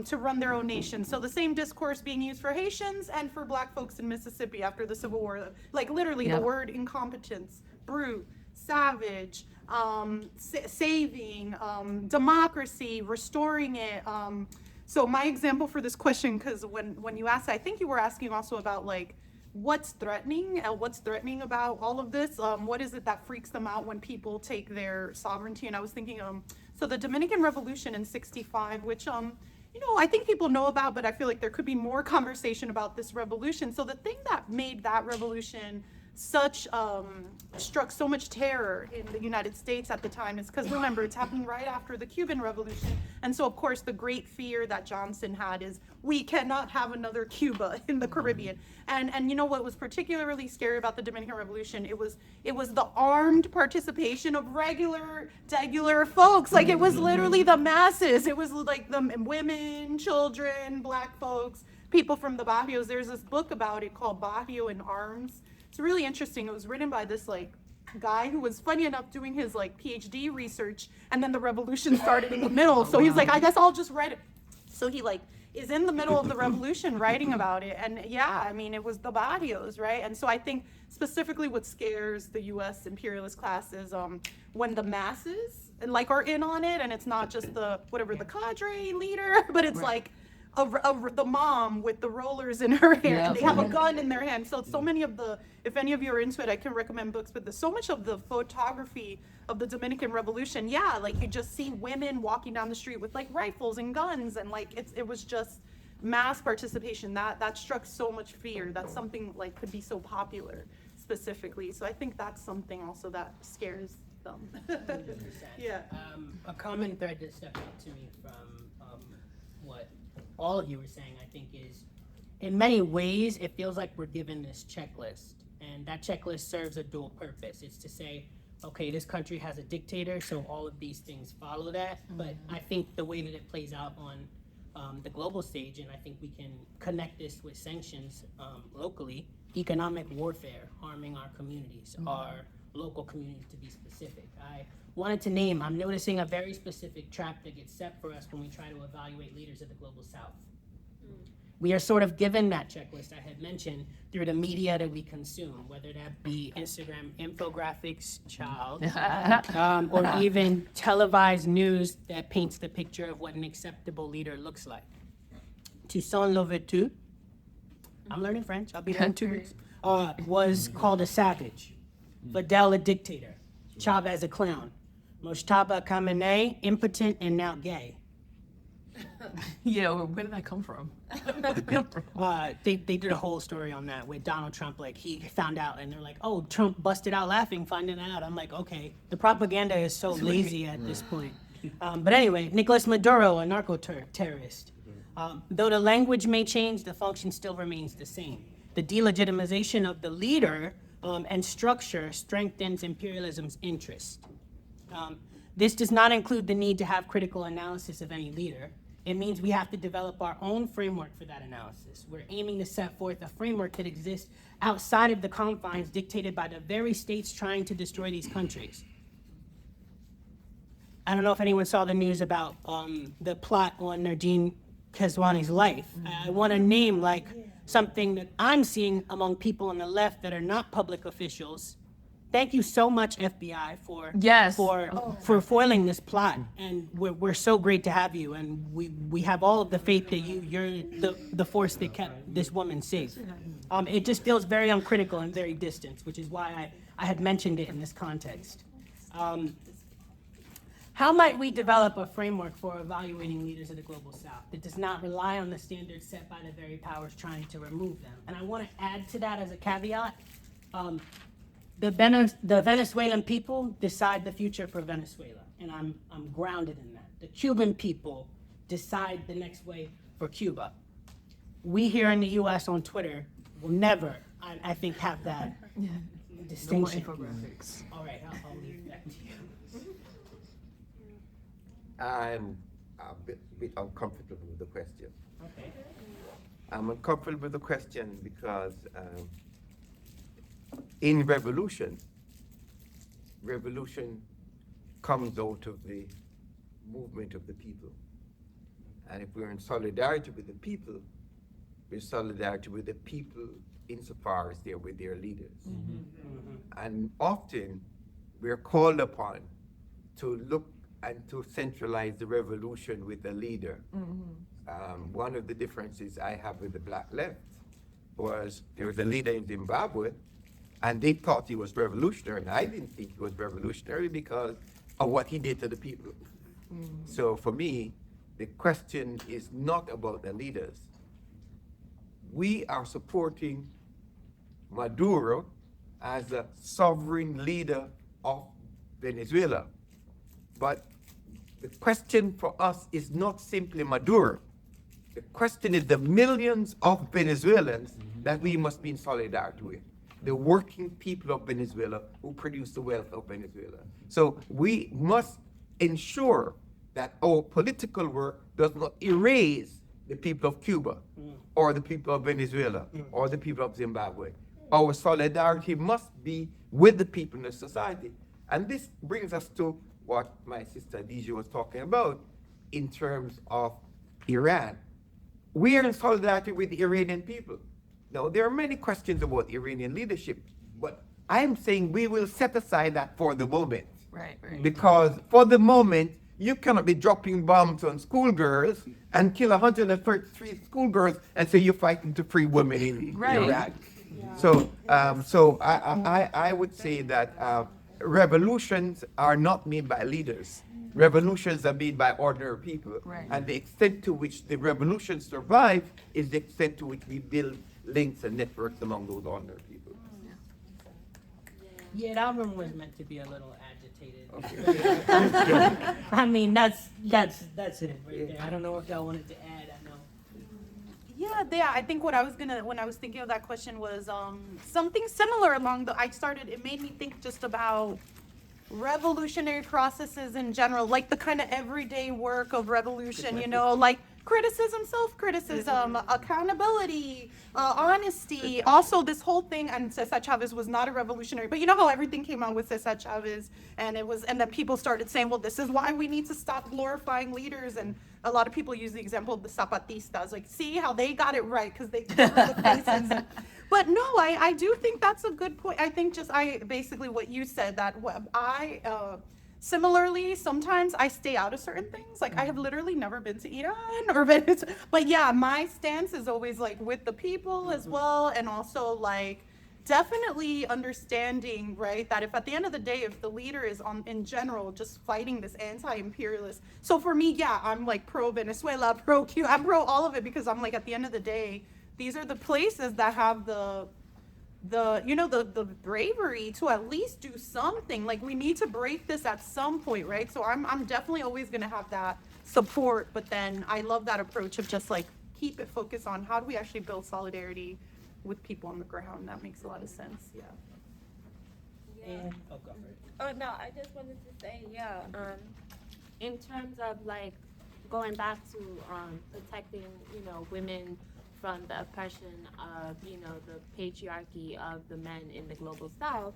to run their own nation. So the same discourse being used for Haitians and for Black folks in Mississippi after the Civil War, like literally the word incompetence, brute, savage, saving, democracy, restoring it, So my example for this question, because when you asked, I think you were asking also about like what's threatening about all of this. What is it that freaks them out when people take their sovereignty? And I was thinking, so the Dominican Revolution in '65, which you know, I think people know about, but I feel like there could be more conversation about this revolution. So the thing that made that revolution such struck so much terror in the United States at the time is because remember, it's happening right after the Cuban Revolution. And so of course the great fear that Johnson had is we cannot have another Cuba in the Caribbean. And you know what was particularly scary about the Dominican Revolution? It was the armed participation of regular folks. Like it was literally the masses. It was like the women, children, black folks, people from the barrios. There's this book about it called Barrio in Arms. It's really interesting. It was written by this like guy who was funny enough doing his like PhD research, and then the revolution started in the middle. So he's like, I guess I'll just write it. So he like is in the middle of the revolution writing about it. And yeah, I mean, it was the barrios, right? And so I think specifically what scares the US imperialist class is when the masses and like are in on it, and it's not just the whatever the cadre leader, but it's like the mom with the rollers in her hair, and they have a gun in their hand. So many of the, if any of you are into it, I can recommend books, but there's so much of the photography of the Dominican Revolution, yeah, like you just see women walking down the street with like rifles and guns, and like it was just mass participation that struck so much fear that something like could be so popular specifically. So I think that's something also that scares them. 100%. Yeah. A common thread that stuck out to me from what all of you were saying, I think, is in many ways it feels like we're given this checklist, and that checklist serves a dual purpose. It's to say, okay, this country has a dictator, so all of these things follow that. But I think the way that it plays out on the global stage, and I think we can connect this with sanctions locally, economic warfare harming our communities, our local communities to be specific. I wanted to name, I'm noticing a very specific trap that gets set for us when we try to evaluate leaders of the global south. We are sort of given that checklist I had mentioned through the media that we consume, whether that be Instagram infographics, or even televised news that paints the picture of what an acceptable leader looks like. Toussaint Louverture, I'm learning French, I'll be there in 2 weeks, was called a savage, Fidel a dictator, Chavez a clown, Mojtaba Khamenei impotent and now gay. Yeah, where did that come from? They did a whole story on that with Donald Trump. Like he found out, and they're like, "Oh, Trump busted out laughing, finding out." I'm like, "Okay, the propaganda is so lazy at this point." But anyway, Nicolas Maduro, a narco-terrorist. Though the language may change, the function still remains the same. The delegitimization of the leader and structure strengthens imperialism's interest. This does not include the need to have critical analysis of any leader. It means we have to develop our own framework for that analysis. We're aiming to set forth a framework that exists outside of the confines dictated by the very states trying to destroy these countries. I don't know if anyone saw the news about the plot on Nardine Keswani's life. I want to name like something that I'm seeing among people on the left that are not public officials. Thank you so much, FBI, for foiling this plot, and we're so great to have you, and we have all of the faith that you're the force that kept this woman safe. It just feels very uncritical and very distant, which is why I had mentioned it in this context. How might we develop a framework for evaluating leaders of the global south that does not rely on the standards set by the very powers trying to remove them? And I want to add to that as a caveat. The Venezuelan people decide the future for Venezuela, and I'm grounded in that. The Cuban people decide the next way for Cuba. We here in the U.S. on Twitter will never, I think, have that distinction. No more infographics. All right, I'll leave that to you. I'm a bit uncomfortable with the question. Okay. I'm uncomfortable with the question because in revolution comes out of the movement of the people. And if we're in solidarity with the people, we're in solidarity with the people insofar as they're with their leaders. And often we're called upon to look and to centralize the revolution with the leader. one of the differences I have with the black left was there was a leader in Zimbabwe, and they thought he was revolutionary. And I didn't think he was revolutionary because of what he did to the people. So for me, the question is not about the leaders. We are supporting Maduro as a sovereign leader of Venezuela. But the question for us is not simply Maduro. The question is the millions of Venezuelans that we must be in solidarity with. The working people of Venezuela who produce the wealth of Venezuela. So we must ensure that our political work does not erase the people of Cuba or the people of Venezuela or the people of Zimbabwe. Our solidarity must be with the people in the society. And this brings us to what my sister Deja was talking about in terms of Iran. We are in solidarity with the Iranian people. Now, there are many questions about Iranian leadership, but I'm saying we will set aside that for the moment. Right. Because for the moment, you cannot be dropping bombs on schoolgirls and kill 133 schoolgirls and say you're fighting to free women in Iraq. So, I would say that revolutions are not made by leaders. Revolutions are made by ordinary people. Right. And the extent to which the revolutions survive is the extent to which we build links and networks among those ordinary people. Yeah, the album was meant to be a little agitated. Okay. I mean, that's it right there. I don't know if y'all wanted to add. I know. Yeah, I think what I was when I was thinking of that question was something similar it made me think just about revolutionary processes in general, like the kind of everyday work of revolution, like criticism, self-criticism, accountability, honesty. Also, this whole thing, and Cesar Chavez was not a revolutionary, but you know how everything came out with Cesar Chavez, and then people started saying, well, this is why we need to stop glorifying leaders, and a lot of people use the example of the Zapatistas, like, see how they got it right because they covered the faces. But no, I do think that's a good point. I think basically what you said, that similarly, sometimes I stay out of certain things. Like, I have literally never been to Iran or Venezuela. But yeah, my stance is always like with the people as well. And also like definitely understanding, right, that if at the end of the day, if the leader is in general just fighting this anti-imperialist. So for me, yeah, I'm like pro Venezuela, pro Cuba, I'm pro all of it, because I'm like, at the end of the day, these are the places that have the bravery to at least do something. Like, we need to break this at some point, right? So I'm definitely always going to have that support, but then I love that approach of just like keep it focused on how do we actually build solidarity with people on the ground. That makes a lot of sense. Yeah. And go for it. Oh no, I just wanted to say, in terms of like going back to protecting, women from the oppression of, the patriarchy of the men in the global south.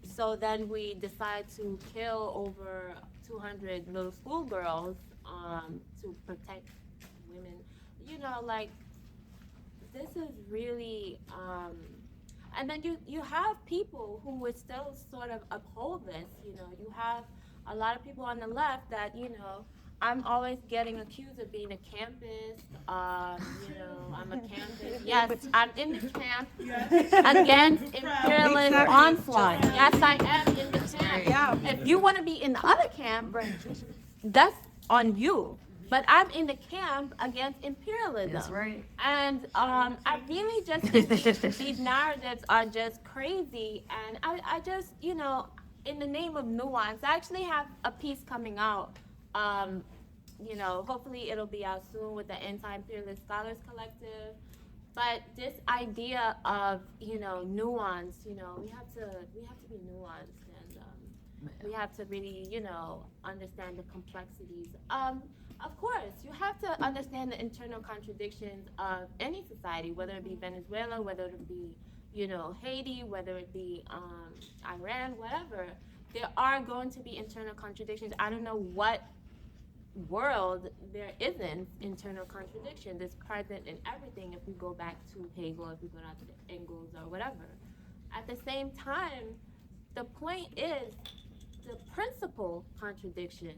So then we decide to kill over 200 little schoolgirls to protect women. This is really, and then you have people who would still sort of uphold this. You have a lot of people on the left that, I'm always getting accused of being a campus. I'm a campus. Yes, I'm in the camp against imperialist onslaught. Yes, I am in the camp. Yeah. If you want to be in the other camp, that's on you. But I'm in the camp against imperialism. That's right. And I really just think these narratives are just crazy. And I just, in the name of nuance, I actually have a piece coming out. Hopefully it'll be out soon with the Anti-Imperialist Scholars Collective. But this idea of, nuance, we have to be nuanced, and we have to really, understand the complexities. Of course, you have to understand the internal contradictions of any society, whether it be Venezuela, whether it be, Haiti, whether it be Iran, whatever. There are going to be internal contradictions. I don't know what world there isn't internal contradiction. That's present in everything if we go back to Hegel, if we go back to Engels or whatever. At the same time, the point is the principal contradiction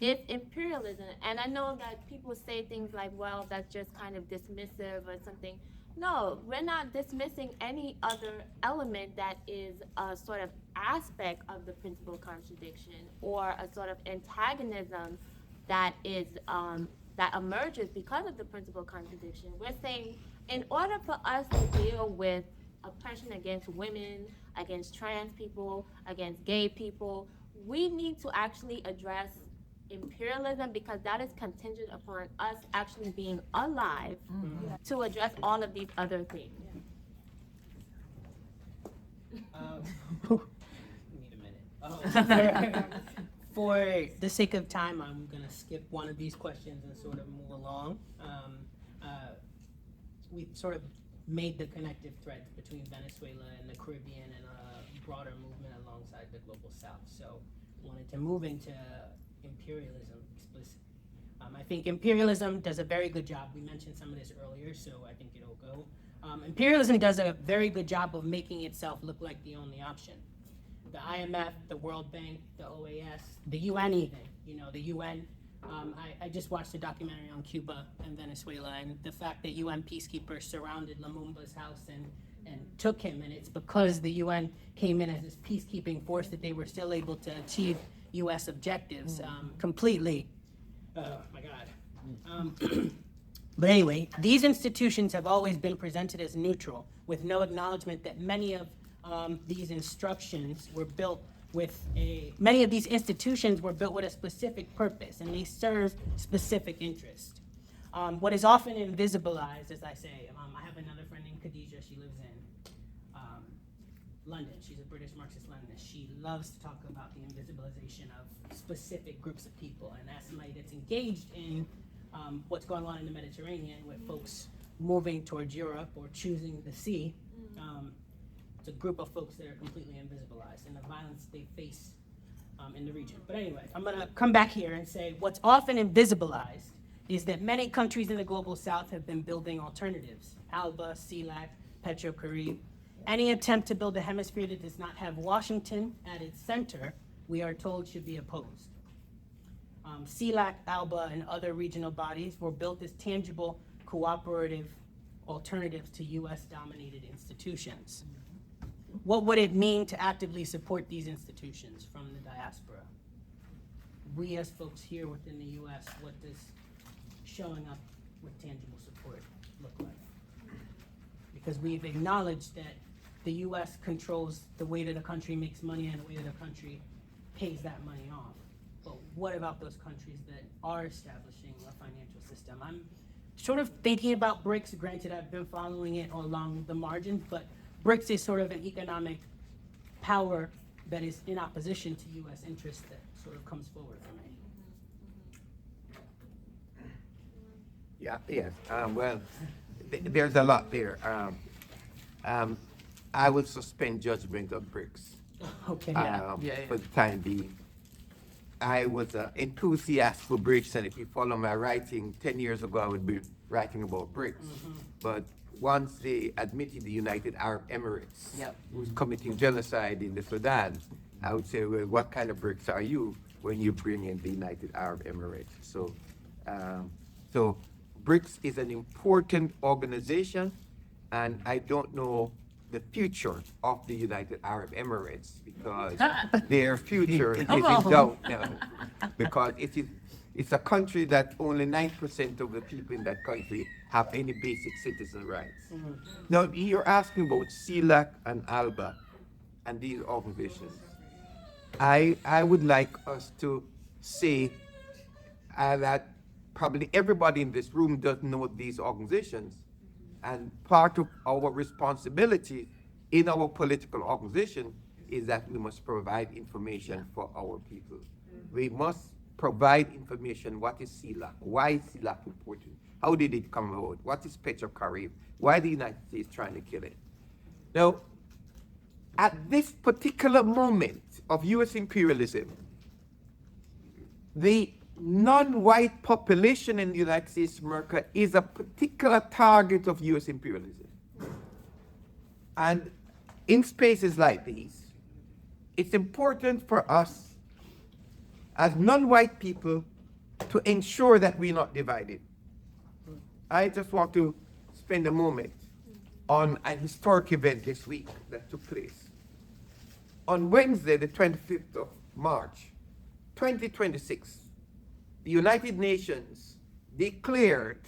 it's imperialism. And I know that people say things like, well, that's just kind of dismissive or something. No, we're not dismissing any other element that is a sort of aspect of the principal contradiction or a sort of antagonism that is that emerges because of the principal contradiction. We're saying in order for us to deal with oppression against women, against trans people, against gay people, we need to actually address imperialism because that is contingent upon us actually being alive to address all of these other things. Need a minute. For the sake of time, I'm gonna skip one of these questions and sort of move along. We sort of made the connective threads between Venezuela and the Caribbean and a broader movement alongside the global South. So wanted to move into imperialism explicitly. I think imperialism does a very good job. We mentioned some of this earlier, so I think it'll go. Imperialism does a very good job of making itself look like the only option. The IMF, the World Bank, the OAS, the UN even, the UN. I just watched a documentary on Cuba and Venezuela and the fact that UN peacekeepers surrounded Lumumba's house and took him, and it's because the UN came in as this peacekeeping force that they were still able to achieve US objectives completely. Oh my God. But anyway, these institutions have always been presented as neutral, with no acknowledgement that many of these instructions were built many of these institutions were built with a specific purpose, and they serve specific interests. What is often invisibilized, as I say, I have another friend named Khadija, she lives in London. She's a British Marxist-Leninist. She loves to talk about the invisibilization of specific groups of people, and as somebody that's engaged in what's going on in the Mediterranean with folks moving towards Europe or choosing the sea, it's a group of folks that are completely invisibilized and the violence they face in the region. But anyway, I'm gonna come back here and say what's often invisibilized is that many countries in the global South have been building alternatives. Alba, CELAC, Petro-Carib. Any attempt to build a hemisphere that does not have Washington at its center, we are told should be opposed. CELAC, ALBA, and other regional bodies were built as tangible, cooperative alternatives to US-dominated institutions. What would it mean to actively support these institutions from the diaspora? We as folks here within the US, what does showing up with tangible support look like? Because we've acknowledged that the US controls the way that a country makes money and the way that a country pays that money off. But what about those countries that are establishing a financial system? I'm sort of thinking about BRICS. Granted, I've been following it along the margins, but BRICS is sort of an economic power that is in opposition to US interests that sort of comes forward for me. Yeah, yes. Well, there's a lot there. I would suspend judgment on BRICS Okay. for the time being. I was an enthusiast for BRICS, and if you follow my writing, 10 years ago, I would be writing about BRICS. But once they admitted the United Arab Emirates, who's committing genocide in the Sudan, I would say, well, what kind of BRICS are you when you bring in the United Arab Emirates? So BRICS is an important organization, and I don't know the future of the United Arab Emirates because their future is in doubt now. Because it's a country that only 9% of the people in that country have any basic citizen rights. Now, you're asking about CELAC and ALBA and these organizations. I would like us to say that probably everybody in this room doesn't know these organizations. And part of our responsibility in our political organization is that we must provide information for our people. We must provide information. What is CELAC? Why is CELAC important? How did it come about? What is Petro-Carib? Why the United States trying to kill it? Now, at this particular moment of US imperialism, the non-white population in the United States of America is a particular target of US imperialism. And in spaces like these, it's important for us as non-white people to ensure that we're not divided. I just want to spend a moment on an historic event this week that took place. On Wednesday, the 25th of March, 2026, the United Nations declared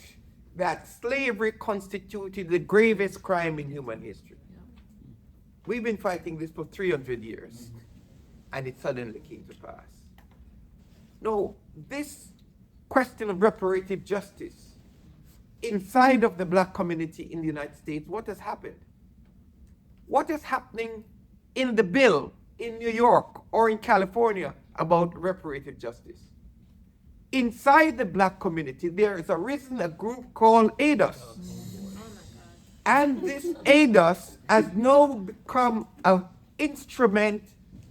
that slavery constituted the gravest crime in human history. We've been fighting this for 300 years, and it suddenly came to pass. No, this question of reparative justice inside of the black community in the United States, what has happened? What is happening in the bill in New York or in California about reparative justice? Inside the black community, there has arisen a group called ADOS. And this ADOS has now become an instrument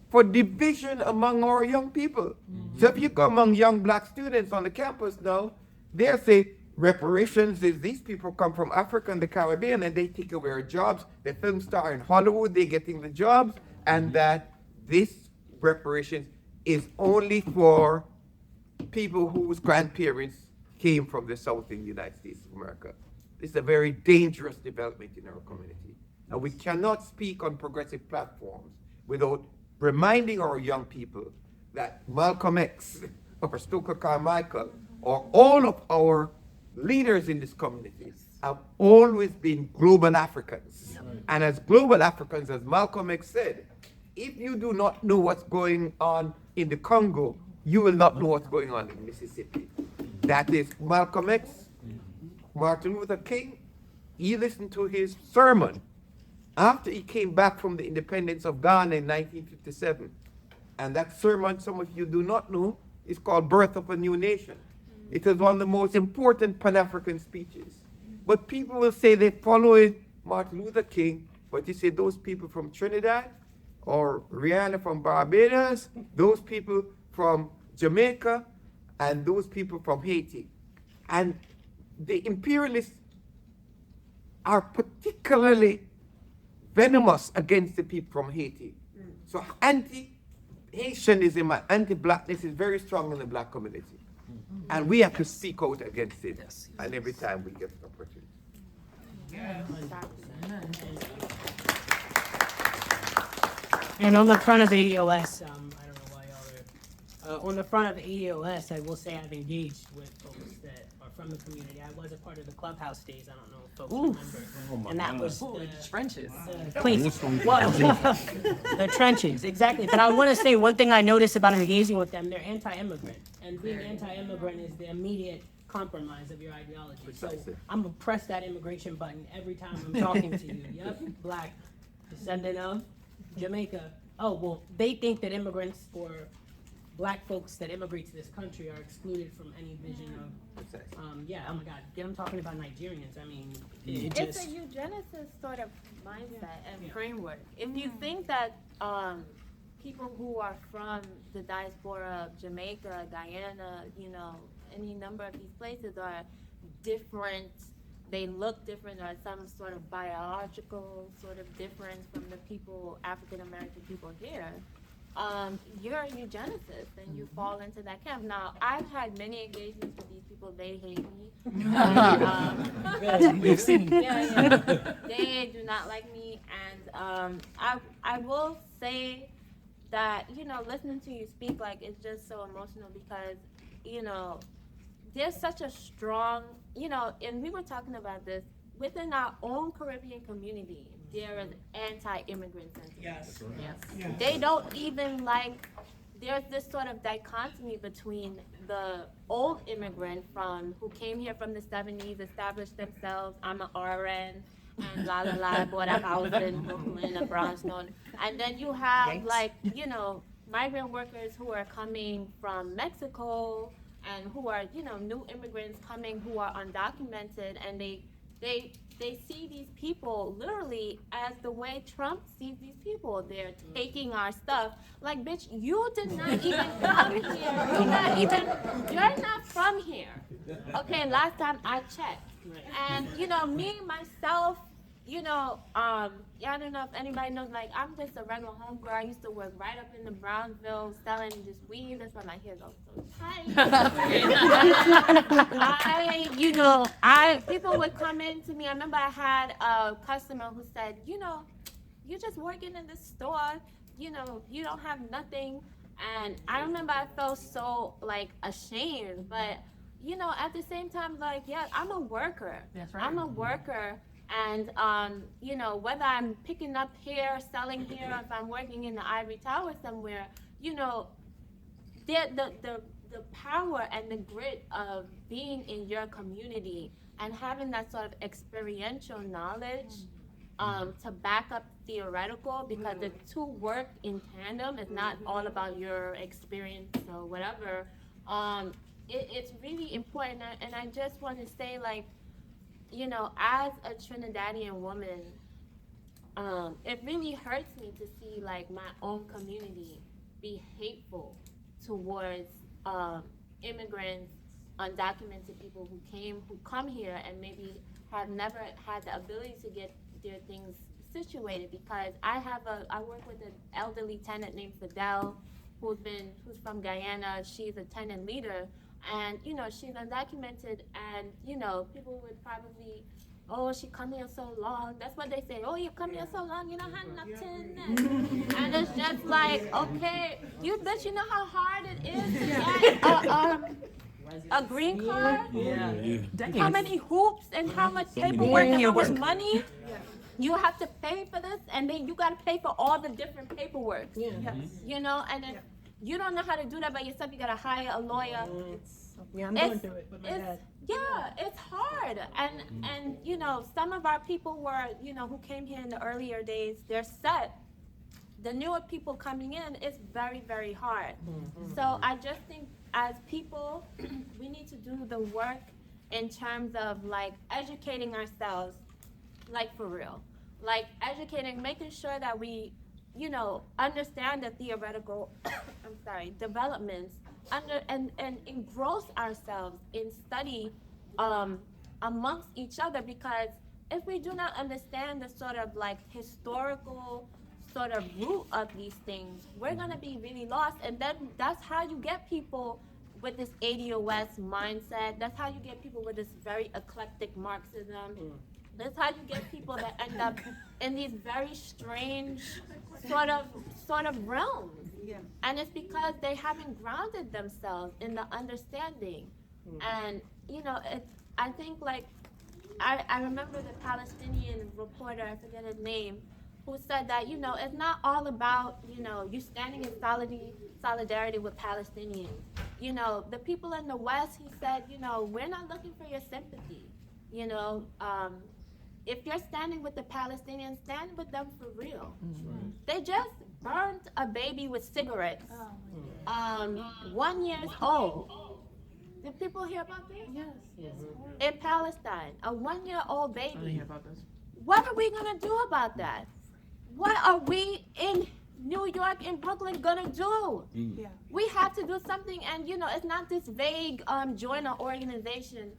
for division among our young people. So if you go among young black students on the campus now, they say reparations is these people come from Africa and the Caribbean and they take away our jobs. The film star in Hollywood, they're getting the jobs, and that this reparations is only for people whose grandparents came from the South in the United States of America. This is a very dangerous development in our community. And we cannot speak on progressive platforms without reminding our young people that Malcolm X or Stokely Carmichael or all of our leaders in this community have always been global Africans. And as global Africans, as Malcolm X said, if you do not know what's going on in the Congo, you will not know what's going on in Mississippi. That is Malcolm X, Martin Luther King. He listened to his sermon after he came back from the independence of Ghana in 1957. And that sermon, some of you do not know, is called Birth of a New Nation. It is one of the most important Pan-African speeches. But people will say they follow Martin Luther King, but you say those people from Trinidad, or Rihanna from Barbados, those people from Jamaica, and those people from Haiti. And the imperialists are particularly venomous against the people from Haiti. So anti-Haitianism and anti-blackness is very strong in the black community. And we have to speak out against it, and every time we get an opportunity. And on the front of the EOS, I don't know why y'all are, on the front of the EOS, I will say I've engaged with folks that are from the community. I was a part of the clubhouse days, I don't know if folks remember. And that was The trenches. Please. Well, the trenches, exactly. But I want to say one thing I noticed about engaging with them, they're anti-immigrant. And being anti-immigrant is the immediate compromise of your ideology. So I'm gonna press that immigration button every time I'm talking to you. Yep, black, descendant of Jamaica. Oh, well, they think that immigrants or black folks that immigrate to this country are excluded from any vision of, yeah, oh my God, get them talking about Nigerians. I mean, it It's just, a eugenicist sort of mindset and framework. If you think that people who are from the diaspora of Jamaica, Guyana, you know, any number of these places are different, they look different, or some sort of biological sort of difference from the people, African American people here, you're a eugenicist and you fall into that camp. Now, I've had many engagements with these people, they hate me. we've seen. Yeah. They do not like me, and I will say that, you know, listening to you speak, like, it's just so emotional because, you know, there's such a strong, you know, and we were talking about this, within our own Caribbean community, there is anti-immigrant sentiment. Yes. Yes. They don't even like, there's this sort of dichotomy between the old immigrant who came here from the 70s, established themselves, I'm an RN, and la la la, bought a house in Brooklyn, a brownstone. And then you have like, you know, migrant workers who are coming from Mexico and who are, you know, new immigrants coming who are undocumented, and they see these people literally as the way Trump sees these people. They're taking our stuff. Like, bitch, you did not even come here. You're not from here. Okay, last time I checked. And, you know, me, myself, you know, yeah, I don't know if anybody knows, like, I'm just a regular homegirl. I used to work right up in the Brownsville selling this weed. That's why my hair goes so tight. People would come in to me. I remember I had a customer who said, you know, you're just working in this store, you know, you don't have nothing. And I remember I felt so, like, ashamed. But, you know, at the same time, like, yeah, I'm a worker. That's right. I'm a worker. And, you know, whether I'm picking up here, selling here, or if I'm working in the ivory tower somewhere, you know, the power and the grit of being in your community and having that sort of experiential knowledge to back up theoretical, because the two work in tandem. It's not all about your experience or whatever. It's really important. And I just want to say, like, you know, as a Trinidadian woman, it really hurts me to see, like, my own community be hateful towards immigrants, undocumented people who come here and maybe have never had the ability to get their things situated. Because I work with an elderly tenant named Fidel, who's from Guyana. She's a tenant leader, and you know, she's undocumented, and you know, people would probably, oh, she come here so long. That's what they say. Oh, you come here so long, you don't have nothing. And it's just like, okay, you know how hard it is to get a green card? How many hoops and how much paperwork and how much money you have to pay for this, and then you got to pay for all the different paperwork. You know, and then you don't know how to do that by yourself. You got to hire a lawyer. Yeah, I'm going through it with my dad. Yeah, it's hard. And you know, some of our people were, you know, who came here in the earlier days, they're set. The newer people coming in, it's very, very hard. So I just think as people, we need to do the work in terms of, like, educating ourselves, like, for real. Like, educating, making sure that we, you know, understand the theoretical developments, and engross ourselves in study amongst each other. Because if we do not understand the sort of, like, historical sort of root of these things, we're gonna be really lost. And then that's how you get people with this ADOS mindset. That's how you get people with this very eclectic Marxism. That's how you get people that end up in these very strange sort of realms. And it's because they haven't grounded themselves in the understanding. And you know, I think, like, I remember the Palestinian reporter, I forget his name, who said that, you know, it's not all about, you know, you standing in solidarity with Palestinians. You know, the people in the West, he said, you know, we're not looking for your sympathy. You know, if you're standing with the Palestinians, stand with them for real. They just burned a baby with cigarettes. 1 year old. Did people hear about this? Yes. In Palestine, a 1-year-old baby. I didn't hear about this. What are we gonna do about that? What are we in New York and Brooklyn gonna do? We have to do something. And you know, it's not this vague join an organization.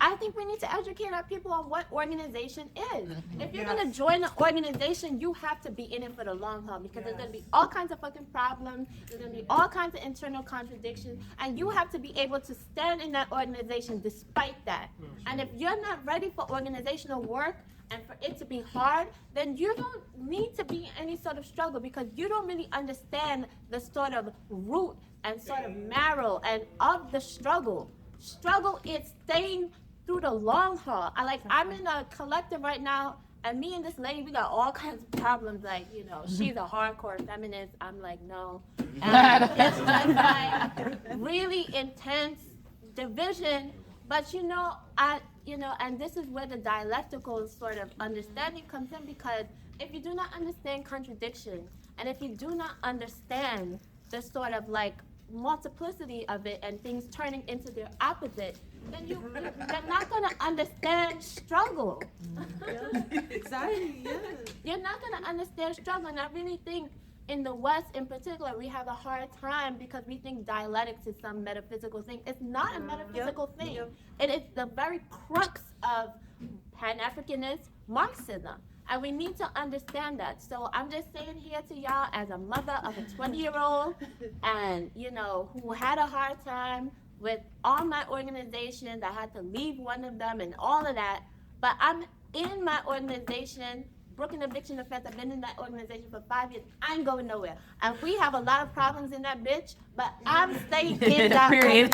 I think we need to educate our people on what organization is. If you're gonna join an organization, you have to be in it for the long haul, because there's gonna be all kinds of fucking problems, there's gonna be all kinds of internal contradictions, and you have to be able to stand in that organization despite that. And if you're not ready for organizational work and for it to be hard, then you don't need to be in any sort of struggle, because you don't really understand the sort of root and sort of marrow and of the struggle. Struggle is staying through the long haul. I'm in a collective right now, and me and this lady, we got all kinds of problems. Like, you know, she's a hardcore feminist. I'm like, no. And it's just like really intense division. But you know, and this is where the dialectical sort of understanding comes in, because if you do not understand contradiction, and if you do not understand the sort of, like, multiplicity of it and things turning into their opposite, then you're not going to understand struggle. Exactly, yeah. You're not going to understand struggle. And I really think in the West in particular, we have a hard time because we think dialectics is some metaphysical thing. It's not a metaphysical thing. It is the very crux of Pan-Africanists, Marxism. And we need to understand that. So I'm just saying here to y'all as a mother of a 20-year-old and, you know, who had a hard time with all my organizations. I had to leave one of them and all of that. But I'm in my organization, Brooklyn Eviction Defense. I've been in that organization for 5 years. I ain't going nowhere. And we have a lot of problems in that bitch, but I'm staying in that organization.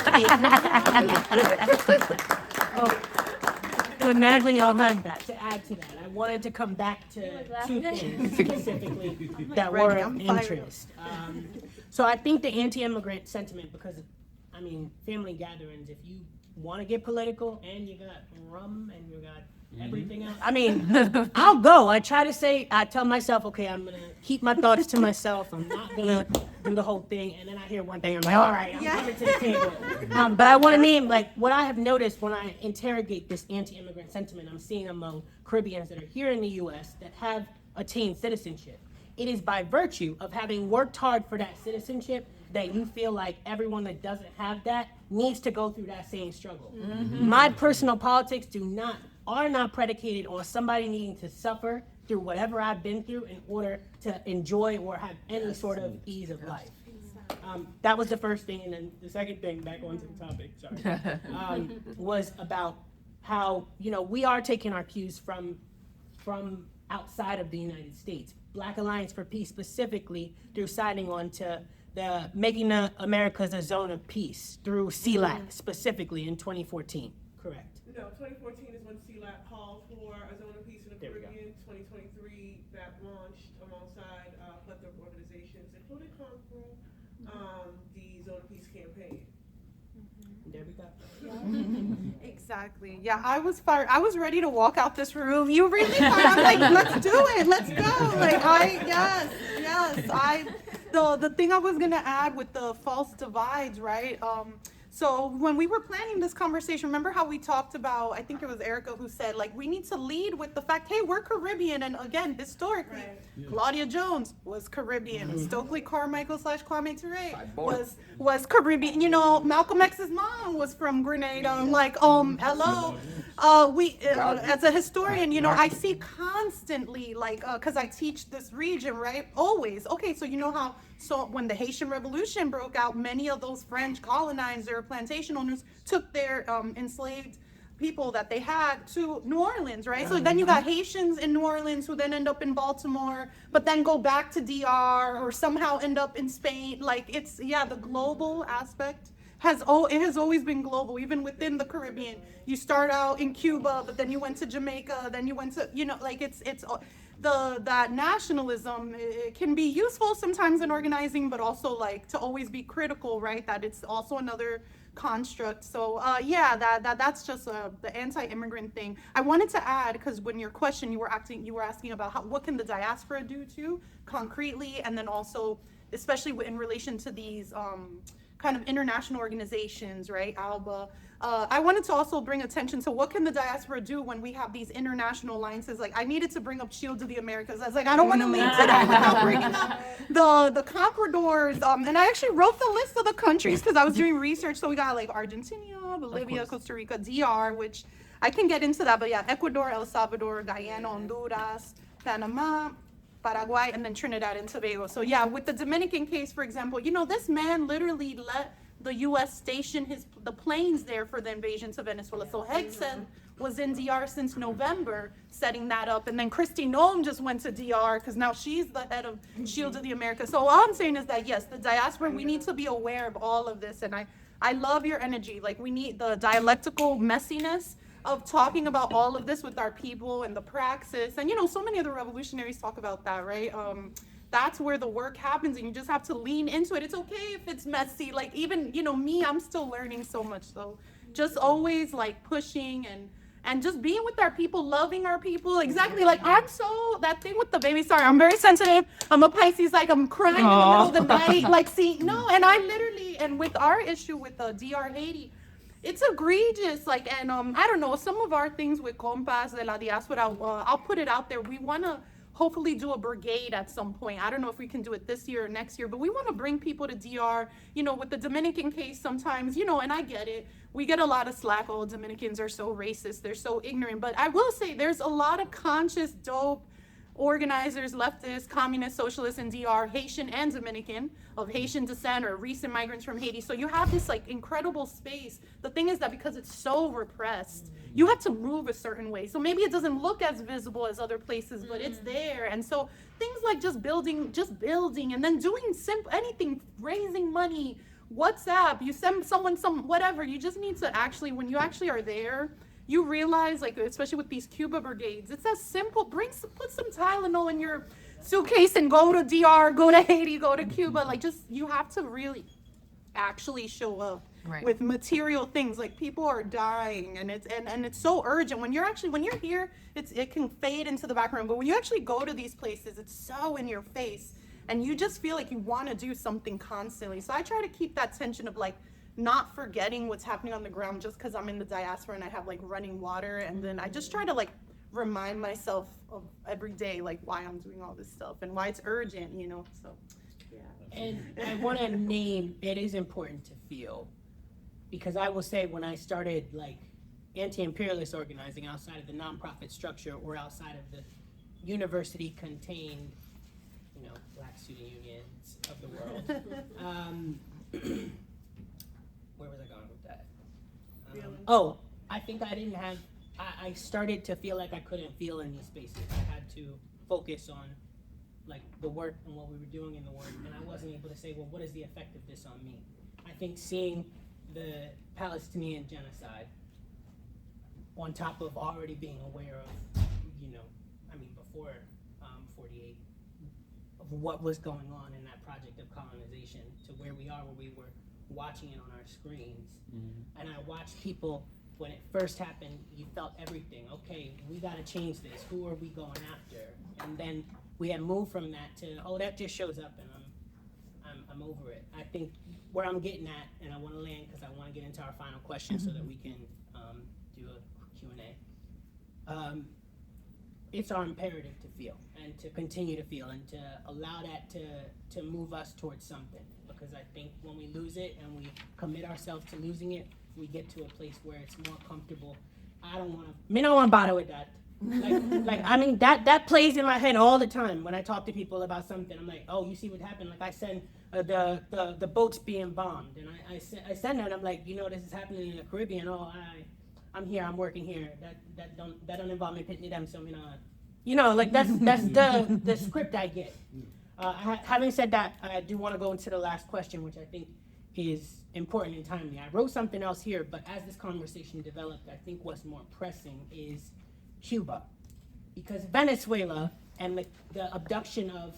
To imagine y'all had that, to add to that, I wanted to come back to two things specifically that were of interest. So I think the anti-immigrant sentiment, because, I mean, family gatherings, if you want to get political and you got rum and you got everything else, I mean, I'll go. I tell myself, okay, I'm going to keep my thoughts to myself. I'm not going to do the whole thing. And then I hear one thing, I'm like, all right, I'm coming to the table. But I want to name, like, what I have noticed when I interrogate this anti-immigrant sentiment I'm seeing among Caribbeans that are here in the U.S. that have attained citizenship. It is by virtue of having worked hard for that citizenship that you feel like everyone that doesn't have that needs to go through that same struggle. My personal politics are not predicated on somebody needing to suffer through whatever I've been through in order to enjoy or have any sort of ease of life. That was the first thing, and then the second thing, back onto the topic, sorry, was about how, you know, we are taking our cues from outside of the United States. Black Alliance for Peace specifically through signing on to the Making the Americas a Zone of Peace through CLAC specifically in 2014, correct? No, 2014 is when CLAC called for a zone of peace in the There we go. Caribbean. 2023, that launched alongside a plethora of organizations, including Concord, the Zone of Peace campaign. There we go. Exactly. Yeah, I was fired. I was ready to walk out this room. You really fired. I'm like, let's do it. Let's go. Like, yes. The thing I was gonna add with the false divides, right? So when we were planning this conversation, remember how we talked about, I think it was Erica who said, like, we need to lead with the fact, hey, we're Caribbean. And again, historically, Claudia Jones was Caribbean. Stokely Carmichael / Kwame Ture was Caribbean. You know, Malcolm X's mom was from Grenada. I'm like, hello. As a historian, you know, I see constantly, like, because I teach this region, right? Always. Okay, so you know how, so when the Haitian Revolution broke out, many of those French colonizers, plantation owners, took their enslaved people that they had to New Orleans, right? So then you got Haitians in New Orleans who then end up in Baltimore, but then go back to DR or somehow end up in Spain. Like, it's, the global aspect it has always been global, even within the Caribbean. You start out in Cuba, but then you went to Jamaica, then you went to, you know, like that nationalism, it can be useful sometimes in organizing, but also like to always be critical, right? That it's also another construct. So that's just the anti-immigrant thing. I wanted to add, because when your question, you were asking about what can the diaspora do too, concretely, and then also, especially in relation to these kind of international organizations, right? ALBA. I wanted to also bring attention to what can the diaspora do when we have these international alliances. Like, I needed to bring up Shield of the Americas. I was like, I don't want to leave today without bringing up the Conquistadors. And I actually wrote the list of the countries because I was doing research. So we got like Argentina, Bolivia, Costa Rica, DR, which I can get into that. But yeah, Ecuador, El Salvador, Guyana, Honduras, Panama, Paraguay, and then Trinidad and Tobago. So yeah, with the Dominican case, for example, you know, this man literally let the U.S. station the planes there for the invasion to Venezuela. So Hegsen was in DR since November, setting that up. And then Kristi Noem just went to DR because now she's the head of Shield of the Americas. So all I'm saying is that, yes, the diaspora, we need to be aware of all of this. And I love your energy. Like, we need the dialectical messiness of talking about all of this with our people and the praxis. And, you know, so many of the revolutionaries talk about that, right? That's where the work happens, and you just have to lean into it. It's okay if it's messy. Like, even, you know, me, I'm still learning so much. So just always like pushing and just being with our people, loving our people. Exactly. Like, that thing with the baby, sorry, I'm very sensitive. I'm a Pisces, like I'm crying in the middle of the night. Like, and I literally, and with our issue with the DR Haiti, it's egregious. Like, and I don't know, some of our things with Compas de la Diaspora, I'll put it out there. We want to hopefully do a brigade at some point. I don't know if we can do it this year or next year, but we want to bring people to DR. You know, with the Dominican case sometimes, you know, and I get it. We get a lot of slack. Oh, Dominicans are so racist. They're so ignorant. But I will say there's a lot of conscious, dope organizers, leftists, communists, socialists in DR, Haitian and Dominican, of Haitian descent or recent migrants from Haiti. So you have this like incredible space. The thing is that because it's so repressed, you have to move a certain way. So maybe it doesn't look as visible as other places, but it's there. And so things like just building and then doing simple anything, raising money, WhatsApp, you send someone some whatever. You just need to actually, when you actually are there, you realize, like, especially with these Cuba brigades, it's as simple. Put some Tylenol in your suitcase and go to DR, go to Haiti, go to Cuba. Like, just, you have to really actually show up with material things. Like, people are dying, and it's so urgent. When you're here, it can fade into the background. But when you actually go to these places, it's so in your face, and you just feel like you want to do something constantly. So I try to keep that tension of like, not forgetting what's happening on the ground just because I'm in the diaspora and I have like running water, and then I just try to like remind myself of every day like why I'm doing all this stuff and why it's urgent, you know. So yeah. And I want to name, it is important to feel, because I will say when I started like anti-imperialist organizing outside of the nonprofit structure or outside of the university contained, you know, black student unions of the world. Where was I going with that? Oh, I think I started to feel like I couldn't feel in these spaces. I had to focus on like the work and what we were doing in the work, and I wasn't able to say, well, what is the effect of this on me? I think seeing the Palestinian genocide on top of already being aware of, you know, I mean, before 48, of what was going on in that project of colonization to where we are, where we were watching it on our screens. And I watched people, when it first happened, you felt everything. Okay, we got to change this. Who are we going after? And then we had moved from that to, oh, that just shows up and I'm over it. I think where I'm getting at, and I want to land because I want to get into our final question so that we can do a Q&A. It's our imperative to feel and to continue to feel and to allow that to move us towards something. Because I think when we lose it and we commit ourselves to losing it, we get to a place where it's more comfortable. I don't want to bother with that. I mean, that plays in my head all the time when I talk to people about something. I'm like, oh, you see what happened? Like I send the boats being bombed, and I send that. And I'm like, you know, this is happening in the Caribbean. Oh, I'm here. I'm working here. That don't involve me pitting them. So you know, like that's the script I get. Having said that, I do want to go into the last question, which I think is important and timely. I wrote something else here, but as this conversation developed, I think what's more pressing is Cuba. Because Venezuela and the abduction of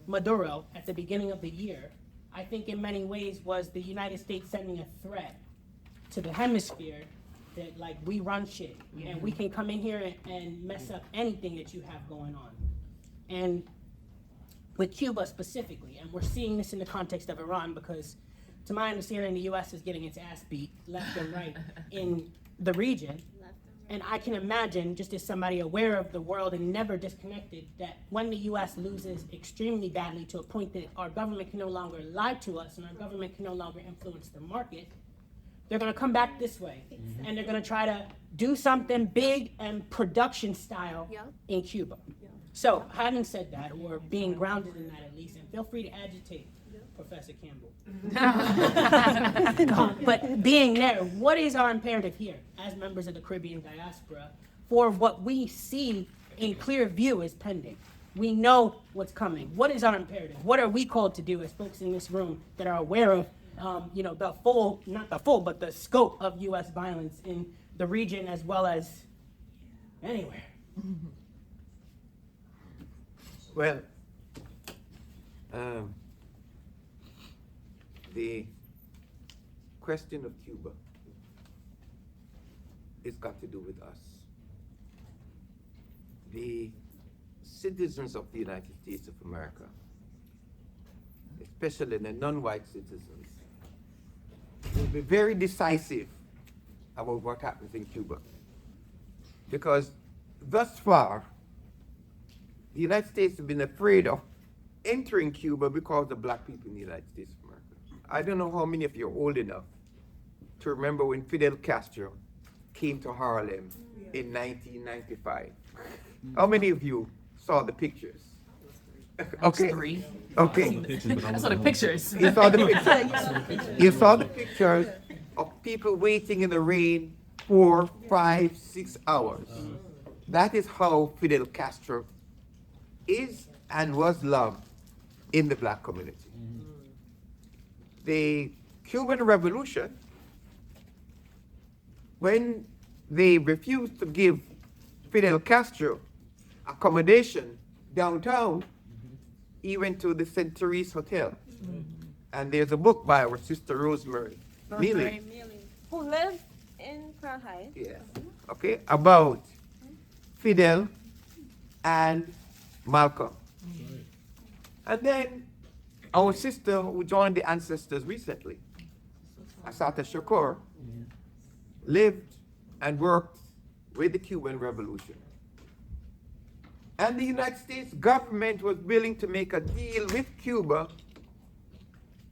Maduro at the beginning of the year, I think in many ways was the United States sending a threat to the hemisphere that like we run shit and we can come in here and mess up anything that you have going on. And with Cuba specifically, and we're seeing this in the context of Iran because to my understanding, the US is getting its ass beat left and right in the region. And I can imagine, just as somebody aware of the world and never disconnected, that when the US loses extremely badly to a point that our government can no longer lie to us and our government can no longer influence the market, they're gonna come back this way. And they're gonna try to do something big and production style in Cuba. So having said that, or being grounded in that at least, and feel free to agitate Professor Campbell. But being there, what is our imperative here as members of the Caribbean diaspora for what we see in clear view is pending? We know what's coming. What is our imperative? What are we called to do as folks in this room that are aware of, you know, the full, not the full, but the scope of U.S. violence in the region as well as anywhere? Well, the question of Cuba, it's got to do with us. The citizens of the United States of America, especially the non-white citizens, will be very decisive about what happens in Cuba. Because thus far, the United States has been afraid of entering Cuba because of black people in the United States of America. I don't know how many of you are old enough to remember when Fidel Castro came to Harlem in 1995. How many of you saw the pictures? Okay. 3. Okay. I saw the pictures. You saw the pictures. You saw the pictures of people waiting in the rain 4, 5, 6 hours. That is how Fidel Castro is and was loved in the black community. The Cuban Revolution, when they refused to give Fidel Castro accommodation downtown, he went to the Centuries Hotel. And there's a book by our sister Rosemary Neely, Who lives in Crown Heights. yeah, okay, about Fidel and Malcolm. And then our sister who joined the ancestors recently, Assata Shakur, lived and worked with the Cuban Revolution. And the United States government was willing to make a deal with Cuba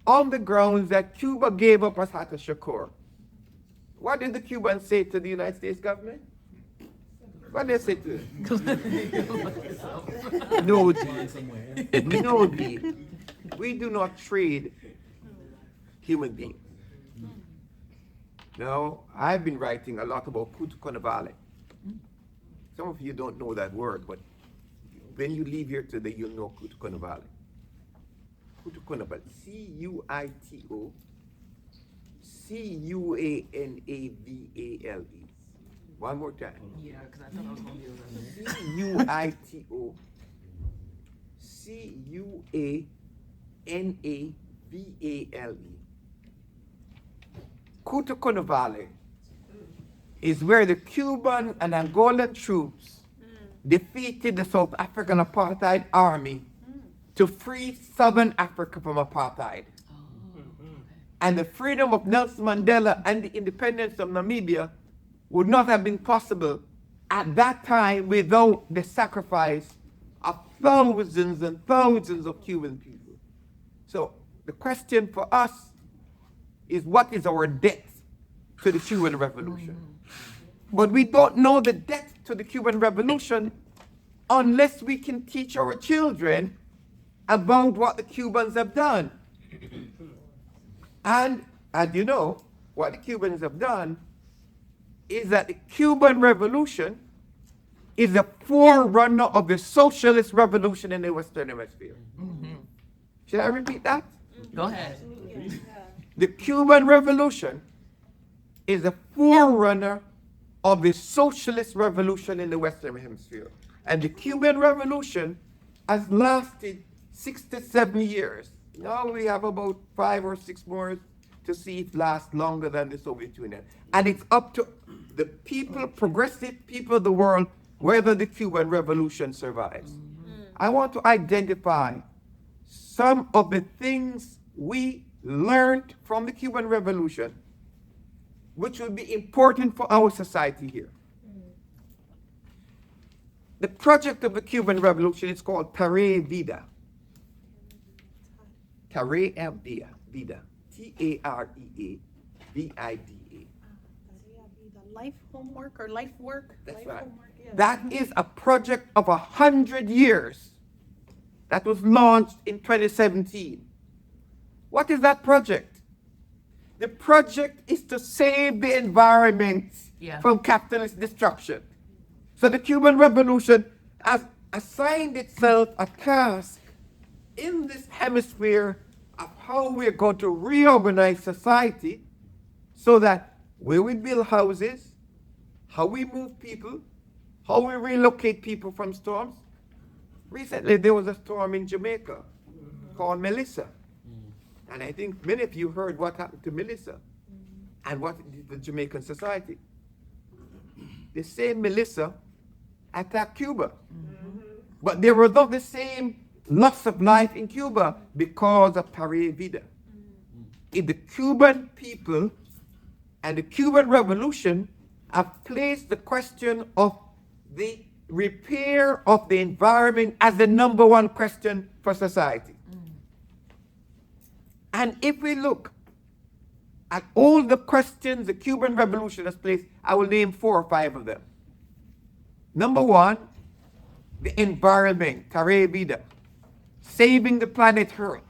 on the grounds that Cuba gave up Assata Shakur. What did the Cubans say to the United States government? What did they say to them? No deal. No deal. We do not trade human beings. Now, I've been writing a lot about Cutuconavale. Some of you don't know that word, but when you leave here today, you'll know Cutuconavale. Cutuconavale, C-U-I-T-O, C-U-A-N-A-V-A-L-E. One more time. Yeah, because I thought I was going to be able to. C-U-I-T-O, C-U-A-N-A-V-A-L-E. Cutuconavale is where the Cuban and Angolan troops defeated the South African apartheid army to free Southern Africa from apartheid. And the freedom of Nelson Mandela and the independence of Namibia would not have been possible at that time without the sacrifice of thousands and thousands of Cuban people. So the question for us is, what is our debt to the Cuban Revolution? But we don't know the debt to the Cuban Revolution unless we can teach our children about what the Cubans have done. And you know, what the Cubans have done is that the Cuban Revolution is a forerunner of the socialist revolution in the Western Hemisphere. Should I repeat that? Go ahead. The Cuban Revolution is a forerunner of the socialist revolution in the Western Hemisphere. And the Cuban Revolution has lasted 67 years. Now we have about 5 or 6 more to see it last longer than the Soviet Union. And it's up to the people, progressive people of the world, whether the Cuban Revolution survives. I want to identify some of the things we learned from the Cuban Revolution, which will be important for our society here. The project of the Cuban Revolution is called Tare Vida. Tare Vida. T-A-R-E-A-V-I-D-A. Life homework or life work? That's Life right. homework, yeah. That is a project of 100 years that was launched in 2017. What is that project? The project is to save the environment from capitalist destruction. So the Cuban Revolution has assigned itself a task in this hemisphere of how we're going to reorganize society so that where we build houses, how we move people, how we relocate people from storms. Recently, there was a storm in Jamaica called Melissa. And I think many of you heard what happened to Melissa and what it did to Jamaican society. The same Melissa attacked Cuba. But there was not the same loss of life in Cuba because of Tare Vida. If the Cuban people and the Cuban Revolution have placed the question of the repair of the environment as the number one question for society. And if we look at all the questions the Cuban Revolution has placed, I will name 4 or 5 of them. Number 1, the environment, Care Vida, saving the planet Earth,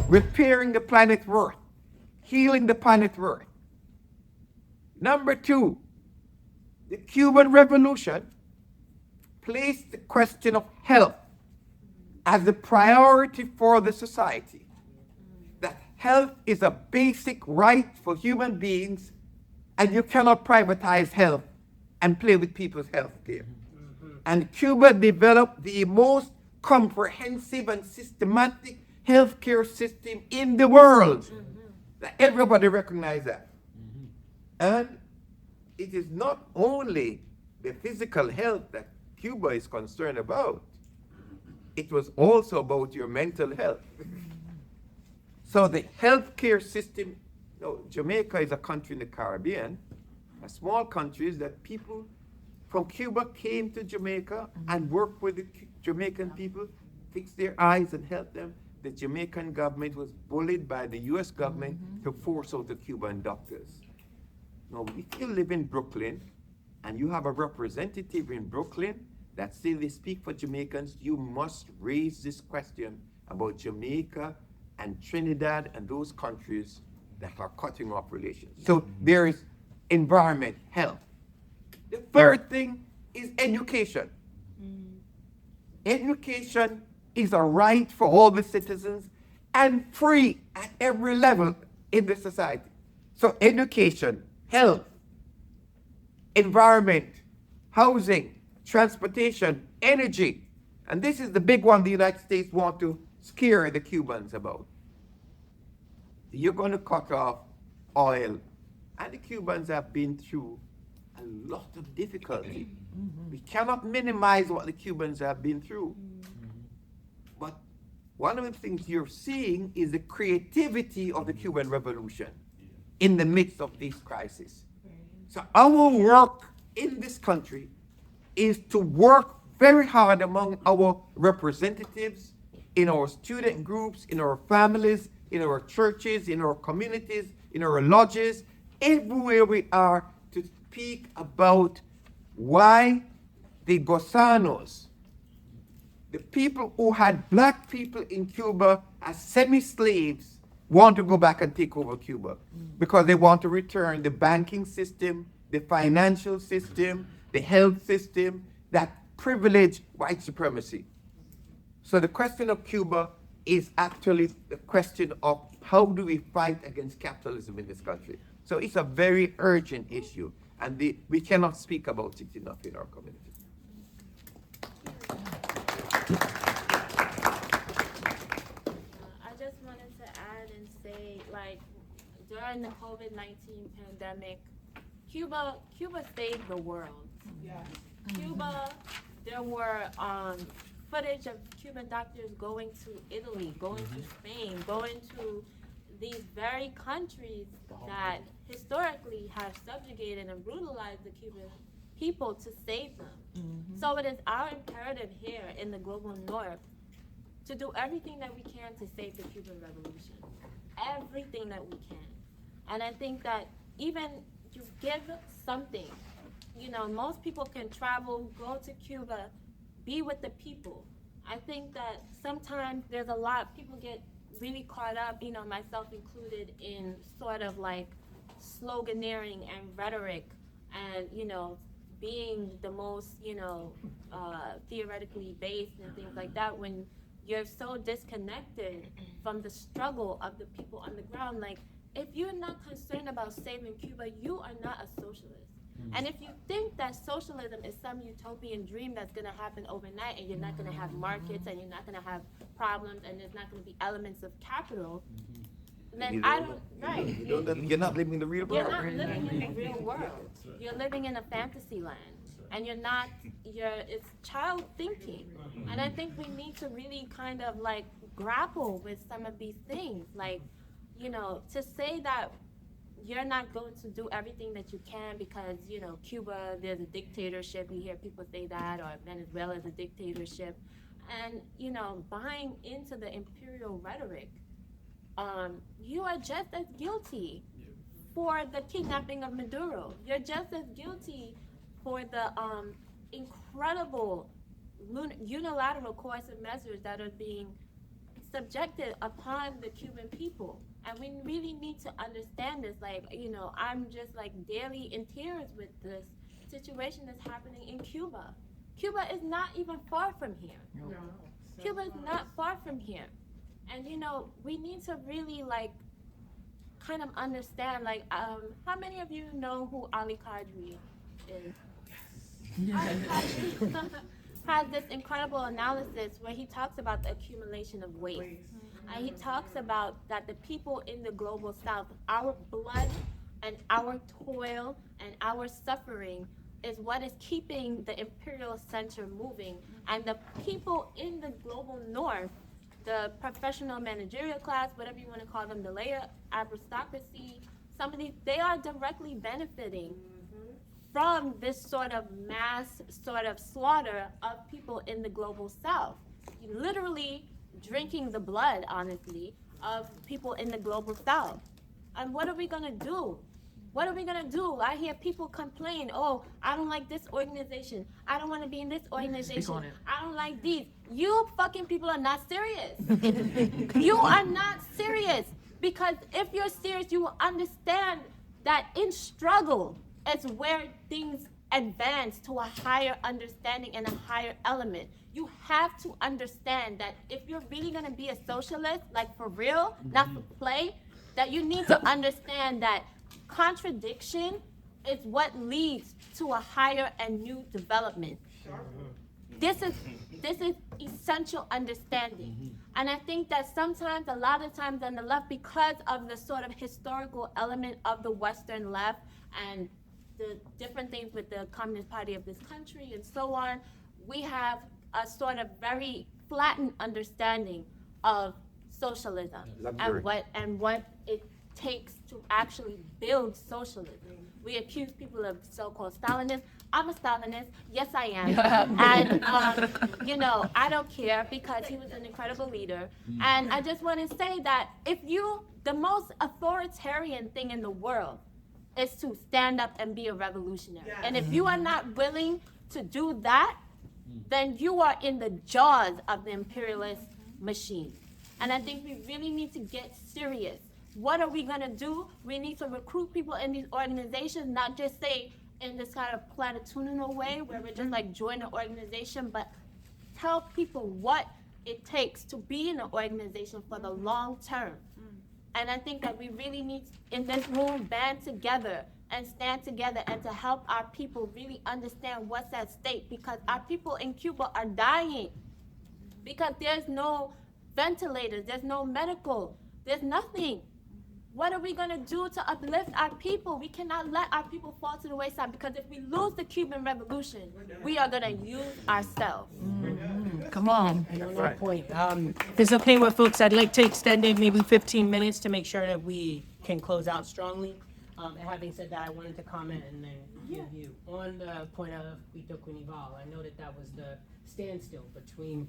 repairing the planet Earth, healing the planet Earth. Number 2, the Cuban Revolution placed the question of health as the priority for the society. That health is a basic right for human beings, and you cannot privatize health and play with people's health care. And Cuba developed the most comprehensive and systematic healthcare system in the world. That everybody recognizes that. And it is not only the physical health that Cuba is concerned about, it was also about your mental health. So the healthcare system, Jamaica is a country in the Caribbean, a small country that people from Cuba came to Jamaica and worked with the Jamaican people, fixed their eyes and helped them. The Jamaican government was bullied by the US government to force out the Cuban doctors. Now, if you live in Brooklyn and you have a representative in Brooklyn that say they speak for Jamaicans, you must raise this question about Jamaica and Trinidad and those countries that are cutting off relations. So there is environment, health. The third thing is education. Education is a right for all the citizens and free at every level in the society. So education, health, environment, housing, transportation, energy. And this is the big one the United States want to scare the Cubans about. You're going to cut off oil. And the Cubans have been through a lot of difficulty. We cannot minimize what the Cubans have been through. But one of the things you're seeing is the creativity of the Cuban Revolution in the midst of this crisis. So our work in this country is to work very hard among our representatives, in our student groups, in our families, in our churches, in our communities, in our lodges, everywhere we are, to speak about why the Gozanos, the people who had black people in Cuba as semi-slaves, want to go back and take over Cuba because they want to return the banking system, the financial system, the health system that privilege white supremacy. So the question of Cuba is actually the question of how do we fight against capitalism in this country. So it's a very urgent issue, and we cannot speak about it enough in our community. I just wanted to add and say, like, during the COVID-19 pandemic, Cuba saved the world. Yeah. Cuba, there were footage of Cuban doctors going to Italy, going to Spain, going to these very countries that historically have subjugated and brutalized the Cuban people to save them. So it is our imperative here in the global north to do everything that we can to save the Cuban Revolution. Everything that we can. And I think that even you give something, most people can travel, go to Cuba, be with the people. I think that sometimes there's a lot, people get really caught up, myself included, in sort of like sloganeering and rhetoric and, being the most, theoretically based and things like that, when you're so disconnected from the struggle of the people on the ground. Like, if you're not concerned about saving Cuba, you are not a socialist. And if you think that socialism is some utopian dream that's going to happen overnight, and you're not going to have markets, and you're not going to have problems, and there's not going to be elements of capital, then I don't, right. You're not living in the real world. You're not living in the real world. You're living in a fantasy land. And it's child thinking. And I think we need to really kind of like grapple with some of these things. Like, to say that you're not going to do everything that you can because, you know, Cuba, there's a dictatorship. You hear people say that, or Venezuela's a dictatorship. And, you know, buying into the imperial rhetoric, you are just as guilty for the kidnapping of Maduro. You're just as guilty for the incredible unilateral coercive measures that are being subjected upon the Cuban people. And we really need to understand this. Like, you know, I'm just like daily in tears with this situation that's happening in Cuba. Cuba is not even far from here. No. Cuba is not far from here. And, you know, we need to really, like, kind of understand, like, how many of you know who Ali Qadri is? Ali Qadri has this incredible analysis where he talks about the accumulation of waste. And he talks about that the people in the global south, our blood and our toil and our suffering is what is keeping the imperial center moving. And the people in the global north, the professional managerial class, whatever you want to call them, the layer aristocracy, some of these, they are directly benefiting from this sort of mass sort of slaughter of people in the global south. Literally drinking the blood, honestly, of people in the global south. And what are we gonna do? What are we gonna do? I hear people complain, oh, I don't like this organization. I don't wanna be in this organization. I don't like these. You fucking people are not serious. You are not serious. Because if you're serious, you will understand that in struggle is where things advance to a higher understanding and a higher element. You have to understand that if you're really gonna be a socialist, like for real, not for play, that you need to understand that contradiction is what leads to a higher and new development. This is essential understanding. And I think that sometimes, a lot of times on the left, because of the sort of historical element of the Western left and the different things with the Communist Party of this country and so on, we have a sort of very flattened understanding of socialism and what it takes to actually build socialism. We accuse people of so-called Stalinism. I'm a Stalinist. Yes, I am. And, you know, I don't care because he was an incredible leader. And I just want to say that the most authoritarian thing in the world is to stand up and be a revolutionary. Yes. And if you are not willing to do that, then you are in the jaws of the imperialist machine. And I think we really need to get serious. What are we gonna do? We need to recruit people in these organizations, not just say in this kind of platitudinal way where we're just like join the organization, but tell people what it takes to be in an organization for the long term. And I think that we really need, in this room, band together and stand together and to help our people really understand what's at stake, because our people in Cuba are dying because there's no ventilators, there's no medical, there's nothing. What are we gonna do to uplift our people? We cannot let our people fall to the wayside, because if we lose the Cuban Revolution, we are gonna use ourselves. Come on. And on that point, if it's okay with folks, I'd like to extend it maybe 15 minutes to make sure that we can close out strongly. And having said that, I wanted to comment and then give you on the point of Quito Cunival. I know that was the standstill between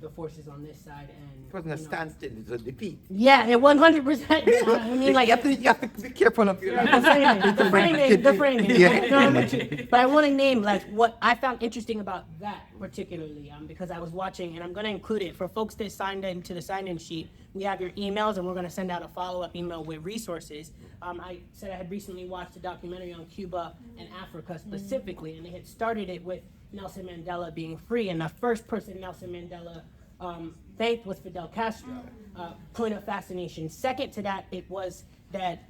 the forces on this side and. It wasn't a standstill, it was a defeat. Yeah, 100%. I mean, like, you have to be careful of your the framing. Yeah. But I want to name like what I found interesting about that particularly, because I was watching, and I'm going to include it for folks that signed into the sign-in sheet. We have your emails, and we're going to send out a follow-up email with resources. I said I had recently watched a documentary on Cuba and Africa specifically, and they had started it with Nelson Mandela being free, and the first person Nelson Mandela thanked was Fidel Castro. Point of fascination. Second to that, it was that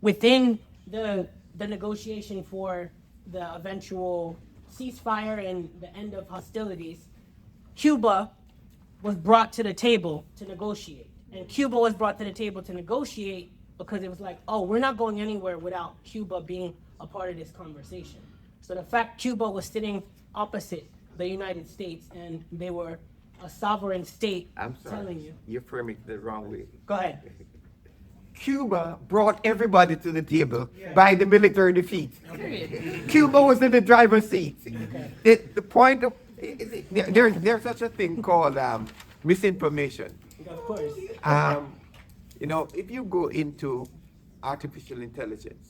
within the negotiation for the eventual ceasefire and the end of hostilities, Cuba was brought to the table to negotiate. And Cuba was brought to the table to negotiate because it was like, oh, we're not going anywhere without Cuba being a part of this conversation. So the fact Cuba was sitting opposite the United States and they were a sovereign state. I'm sorry, telling you. you're framing it the wrong way. Go ahead. Cuba brought everybody to the table by the military defeat. Cuba was in the driver's seat. The point of there's such a thing called misinformation. Of course. If you go into artificial intelligence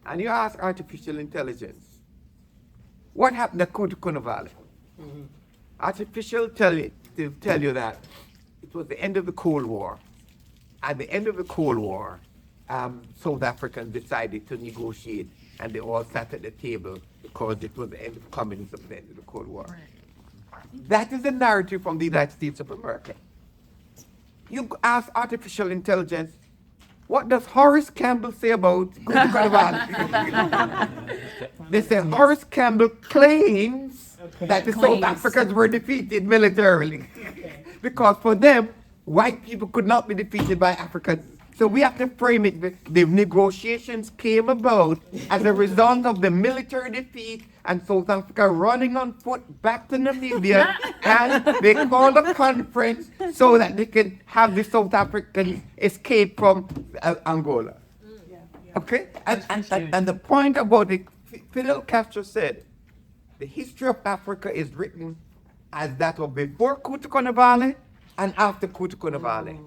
and you ask artificial intelligence, what happened at Kutupuna Valley? Artificial tell you that it was the end of the Cold War. At the end of the Cold War, South Africans decided to negotiate, and they all sat at the table because it was the end of communism, the end of the Cold War. That is the narrative from the United States of America. You ask artificial intelligence, what does Horace Campbell say about Kutupuna Valley? They say Horace Campbell claims that the South Africans were defeated militarily. Because for them, white people could not be defeated by Africans. So we have to frame it. The negotiations came about as a result of the military defeat and South Africa running on foot back to Namibia, and they called a conference so that they can have the South Africans escape from Angola. Okay? And the point about it, Fidel Castro said, the history of Africa is written as that of before Kutupuna Valley and after Kutupuna Valley.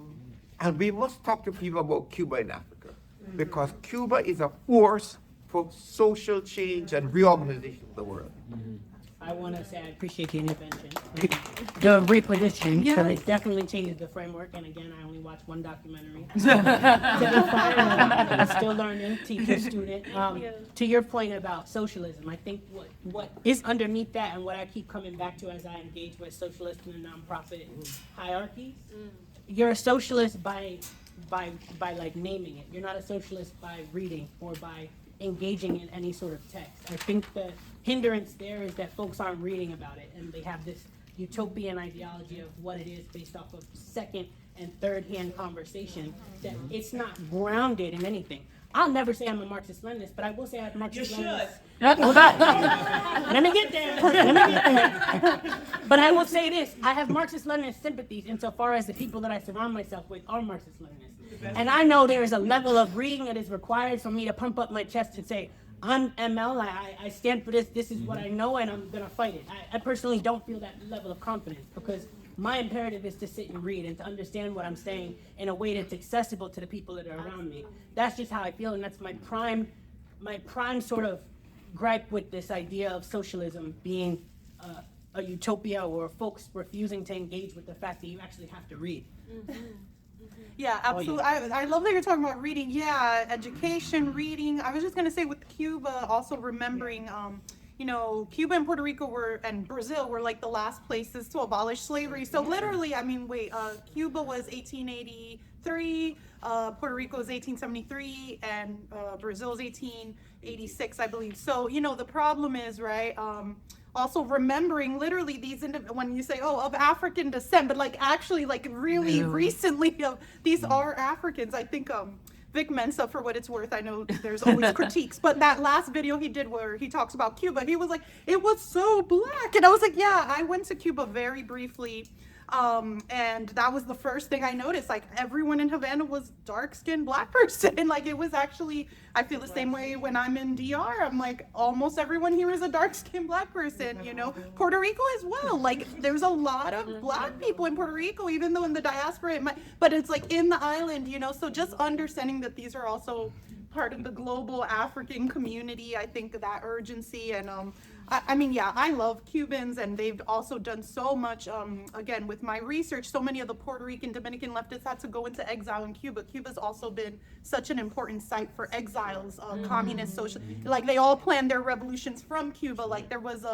And we must talk to people about Cuba in Africa, because Cuba is a force for social change and reorganization of the world. I want to say I appreciate the intervention. The repositioning. Yeah. So It definitely changes the framework, and again, I only watched one documentary. I'm still learning, teacher, student. To your point about socialism, I think what is underneath that, and what I keep coming back to as I engage with socialists in the nonprofit hierarchies, you're a socialist by like naming it. You're not a socialist by reading or by engaging in any sort of text. I think the hindrance there is that folks aren't reading about it, and they have this utopian ideology of what it is based off of second and third hand conversation, that it's not grounded in anything. I'll never say I'm a Marxist-Leninist, but I will say I'm Marxist-Leninist. Let me get there. But I will say this, I have Marxist-Leninist sympathies insofar as the people that I surround myself with are Marxist-Leninists. And I know there is a level of reading that is required for me to pump up my chest and say, I'm ML, I stand for this is what I know, and I'm gonna fight it. I personally don't feel that level of confidence, because my imperative is to sit and read and to understand what I'm saying in a way that's accessible to the people that are around me. That's just how I feel, and that's my prime sort of gripe with this idea of socialism being a utopia, or folks refusing to engage with the fact that you actually have to read. Yeah, absolutely. I love that you're talking about reading. Yeah, education, reading. I was just gonna say with Cuba, also remembering, Cuba and Puerto Rico and Brazil were like the last places to abolish slavery. So literally, Cuba was 1883, Puerto Rico was 1873, and Brazil is 1886, I believe. So, the problem is, right, also remembering literally when you say, of African descent, but like actually like really recently, these are Africans. I think Vic Mensa, for what it's worth, I know there's always critiques, but that last video he did where he talks about Cuba, he was like, it was so black. And I was like, yeah, I went to Cuba very briefly. And that was the first thing I noticed. Like, everyone in Havana was dark-skinned black person. And like, it was actually, I feel the same way when I'm in DR. I'm like, almost everyone here is a dark-skinned black person, Puerto Rico as well. Like, there's a lot of black people in Puerto Rico, even though in the diaspora but it's like in the island, so just understanding that these are also part of the global African community, I think that urgency, and I love Cubans, and they've also done so much, again, with my research, so many of the Puerto Rican, Dominican leftists had to go into exile in Cuba. Cuba's also been such an important site for exiles, communist, social, like they all planned their revolutions from Cuba. Like there was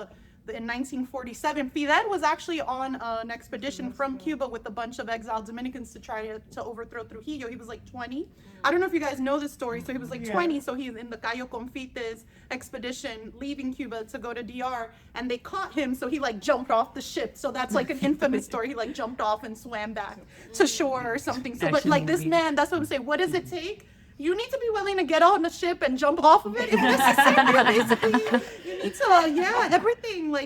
in 1947, Fidel was actually on an expedition from Cuba with a bunch of exiled Dominicans to try to overthrow Trujillo. He was like 20. I don't know if you guys know this story. So he was like 20. So he's in the Cayo Confites expedition, leaving Cuba to go to DR, and they caught him. So he like jumped off the ship. So that's like an infamous story. He like jumped off and swam back to shore or something. So, but like this man, that's what I'm saying. What does it take? You need to be willing to get on the ship and jump off of it if necessary. Basically, you need to,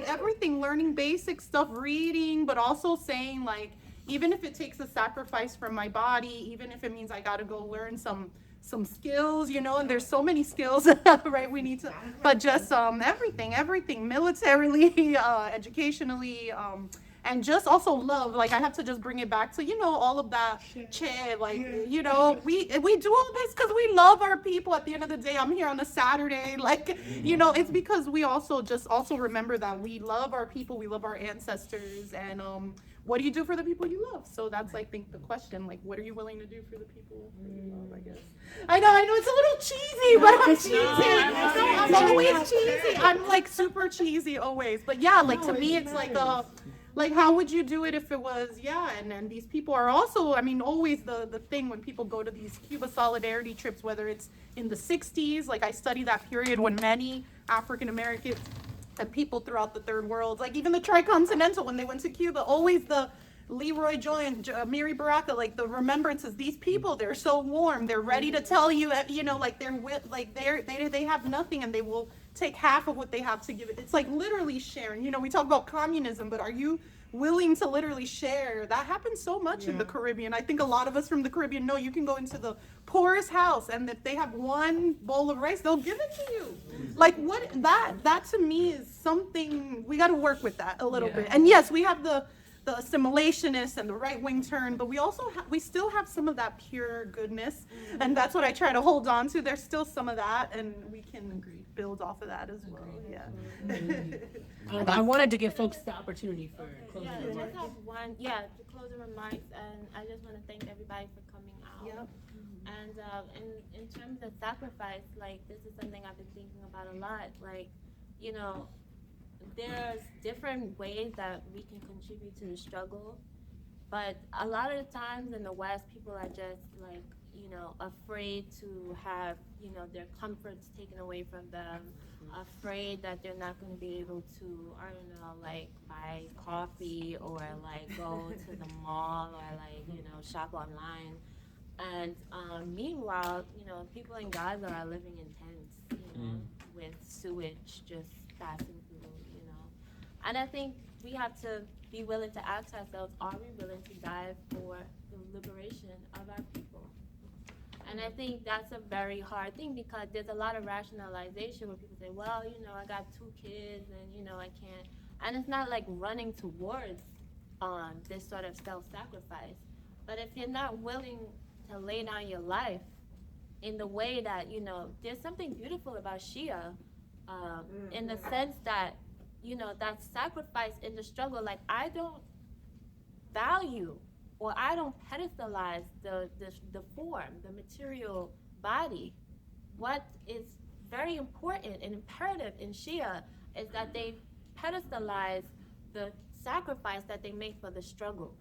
everything, learning basic stuff, reading, but also saying like, even if it takes a sacrifice from my body, even if it means I got to go learn some skills, you know, and there's so many skills, right? We need to, but just everything, militarily, educationally, and just also love. Like I have to just bring it back to, you know, all of that you know, we do all this because we love our people. At the end of the day, I'm here on a Saturday, like, you know, it's because we also remember that we love our people, we love our ancestors, and what do you do for the people you love? So that's, I think, the question, like, what are you willing to do for the people you love, I guess. I know, it's a little cheesy, but I'm cheesy. No, I'm always cheesy. I'm like super cheesy always. But yeah, like to me, it's like how would you do it if it was, and these people are also, I mean, always the thing when people go to these Cuba solidarity trips, whether it's in the 60s, like I study that period when many African Americans and people throughout the third world, like even the Tricontinental, when they went to Cuba, always the Leroy Joy and Miri Baraka, like the remembrances, these people, they're so warm, they're ready to tell you, you know, like they have nothing and they will take half of what they have to give it. It's like literally sharing. You know, we talk about communism, but are you willing to literally share? That happens so much in the Caribbean. I think a lot of us from the Caribbean know you can go into the poorest house and if they have one bowl of rice, they'll give it to you. Like what, that to me is something, we got to work with that a little bit. And yes, we have the assimilationists and the right-wing turn, but we still have some of that pure goodness, and that's what I try to hold on to. There's still some of that, and we can build off of that as well. I wanted to give folks the opportunity for closing Yeah, remarks. just have one, the closing remarks, and I just want to thank everybody for coming out. Yep. And in terms of sacrifice, like this is something I've been thinking about a lot. Like, you know, there's different ways that we can contribute to the struggle, but a lot of the times in the West, people are just like, you know, afraid to have, you know, their comforts taken away from them, afraid that they're not going to be able to, I don't know, like buy coffee or like go to the mall or like, you know, shop online. And meanwhile, you know, people in Gaza are living in tents, you know, with sewage just passing through, you know. And I think we have to be willing to ask ourselves, are we willing to die for the liberation of our people? And I think that's a very hard thing because there's a lot of rationalization where people say, well, you know, I got 2 kids and, you know, I can't. And it's not like running towards this sort of self-sacrifice. But if you're not willing to lay down your life in the way that, you know, there's something beautiful about Shia in the sense that, you know, that sacrifice in the struggle, like I don't value or I don't pedestalize the form, the material body. What is very important and imperative in Shia is that they pedestalize the sacrifice that they make for the struggle.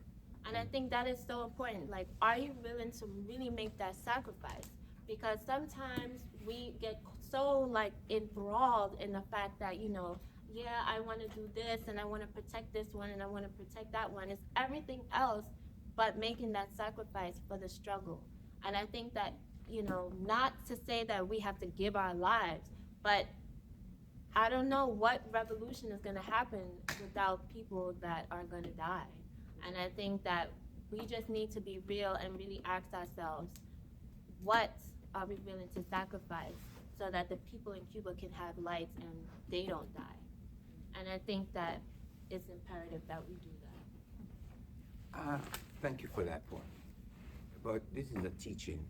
And I think that is so important. Like, are you willing to really make that sacrifice? Because sometimes we get so like enthralled in the fact that, you know, yeah, I want to do this and I want to protect this one and I want to protect that one. It's everything else but making that sacrifice for the struggle. And I think that, you know, not to say that we have to give our lives, but I don't know what revolution is going to happen without people that are going to die. And I think that we just need to be real and really ask ourselves, what are we willing to sacrifice so that the people in Cuba can have lights and they don't die? And I think that it's imperative that we do that. Thank you for that point. But this is a teaching,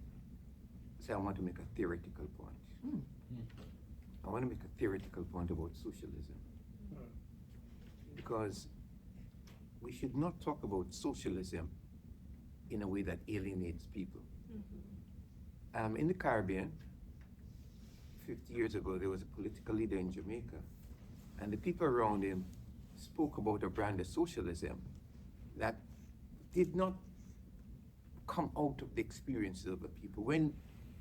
so I want to make a theoretical point. I want to make a theoretical point about socialism. Because we should not talk about socialism in a way that alienates people. In the Caribbean, 50 years ago, there was a political leader in Jamaica, and the people around him spoke about a brand of socialism that did not come out of the experiences of the people. When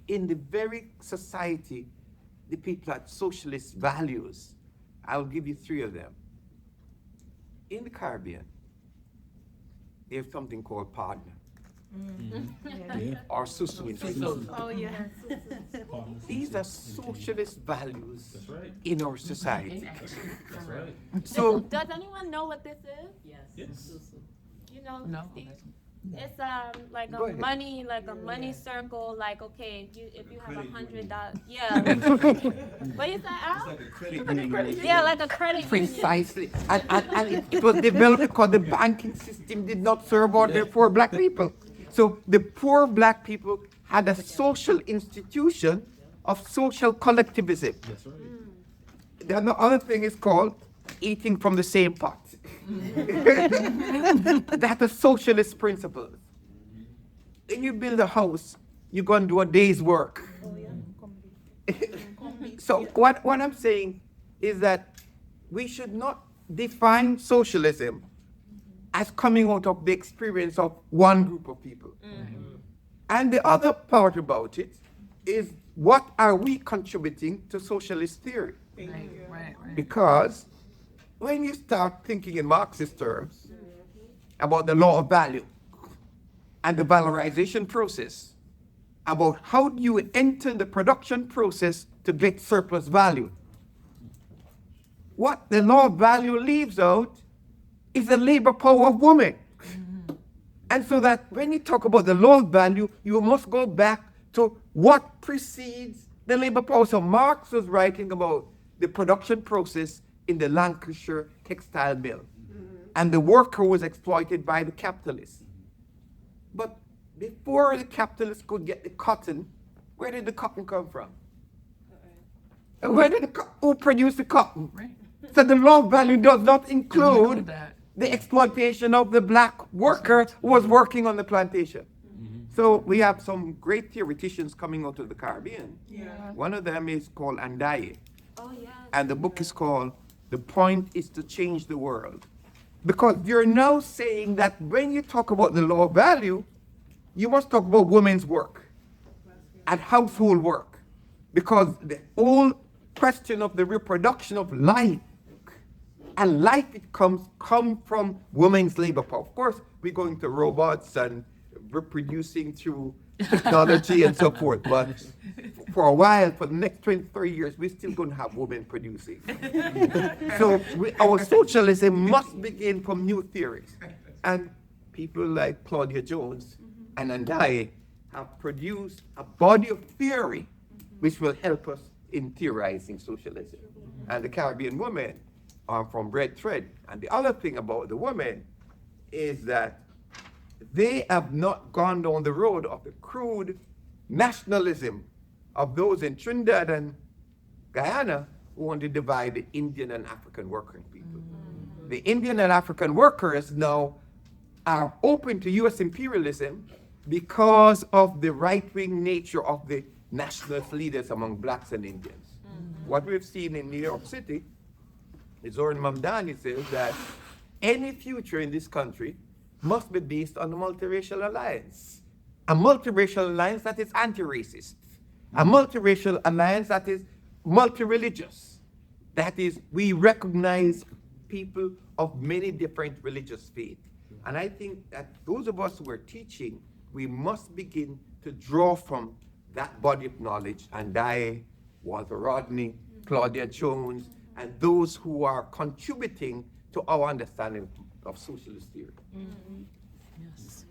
in the very society, the people had socialist values. I'll give you 3 of them. In the Caribbean, there's something called partner. Or susu in Finland. Oh, yeah. These are socialist values in our society. That's right. So Does anyone know what this is? Yes. Yes. You you know, No. Steve? It's like Go a ahead. money, circle. Like, okay, if you have credit $100, yeah. What you say, Al? It's like a credit union. Yeah, like a credit union. Precisely. And it was developed because the banking system did not serve all the poor black people. So the poor black people had a social institution of social collectivism. That's right. The other thing is called eating from the same pot. That's a socialist principle. When you build a house, you're going to do a day's work. So what I'm saying is that we should not define socialism as coming out of the experience of one group of people. And the other part about it is, what are we contributing to socialist theory? Right. Because when you start thinking in Marxist terms about the law of value and the valorization process, about how do you enter the production process to get surplus value, what the law of value leaves out is the labor power of women. And so that when you talk about the law of value, you must go back to what precedes the labor power. So Marx was writing about the production process in the Lancashire textile mill. And the worker was exploited by the capitalists. But before the capitalists could get the cotton, where did the cotton come from? Who produced the cotton? Right. So the law of value does not include that. the exploitation of the black worker who was working on the plantation. So we have some great theoreticians coming out of the Caribbean. Yeah. One of them is called Andaye, Oh, yeah. and the book is called The Point is to Change the World. Because you're now saying that when you talk about the law of value, you must talk about women's work and household work. Because the whole question of the reproduction of life and life, it come from women's labor power. Of course, we're going to robots and reproducing through technology and so forth. But for a while, for the next 23 years, we're still going to have women producing. So our socialism must begin from new theories. And people like Claudia Jones and Andaye have produced a body of theory which will help us in theorizing socialism. And the Caribbean women are from red thread. And the other thing about the women is that they have not gone down the road of the crude nationalism of those in Trinidad and Guyana who want to divide the Indian and African working people. The Indian and African workers now are open to US imperialism because of the right-wing nature of the nationalist leaders among blacks and Indians. What we've seen in New York City is Zoran Mamdani says that any future in this country must be based on a multiracial alliance. A multiracial alliance that is anti-racist. A multiracial alliance that is multi-religious. That is, we recognize people of many different religious faiths. And I think that those of us who are teaching, we must begin to draw from that body of knowledge, Andaye, Walter Rodney, Claudia Jones, and those who are contributing to our understanding of socialist theory. Yes.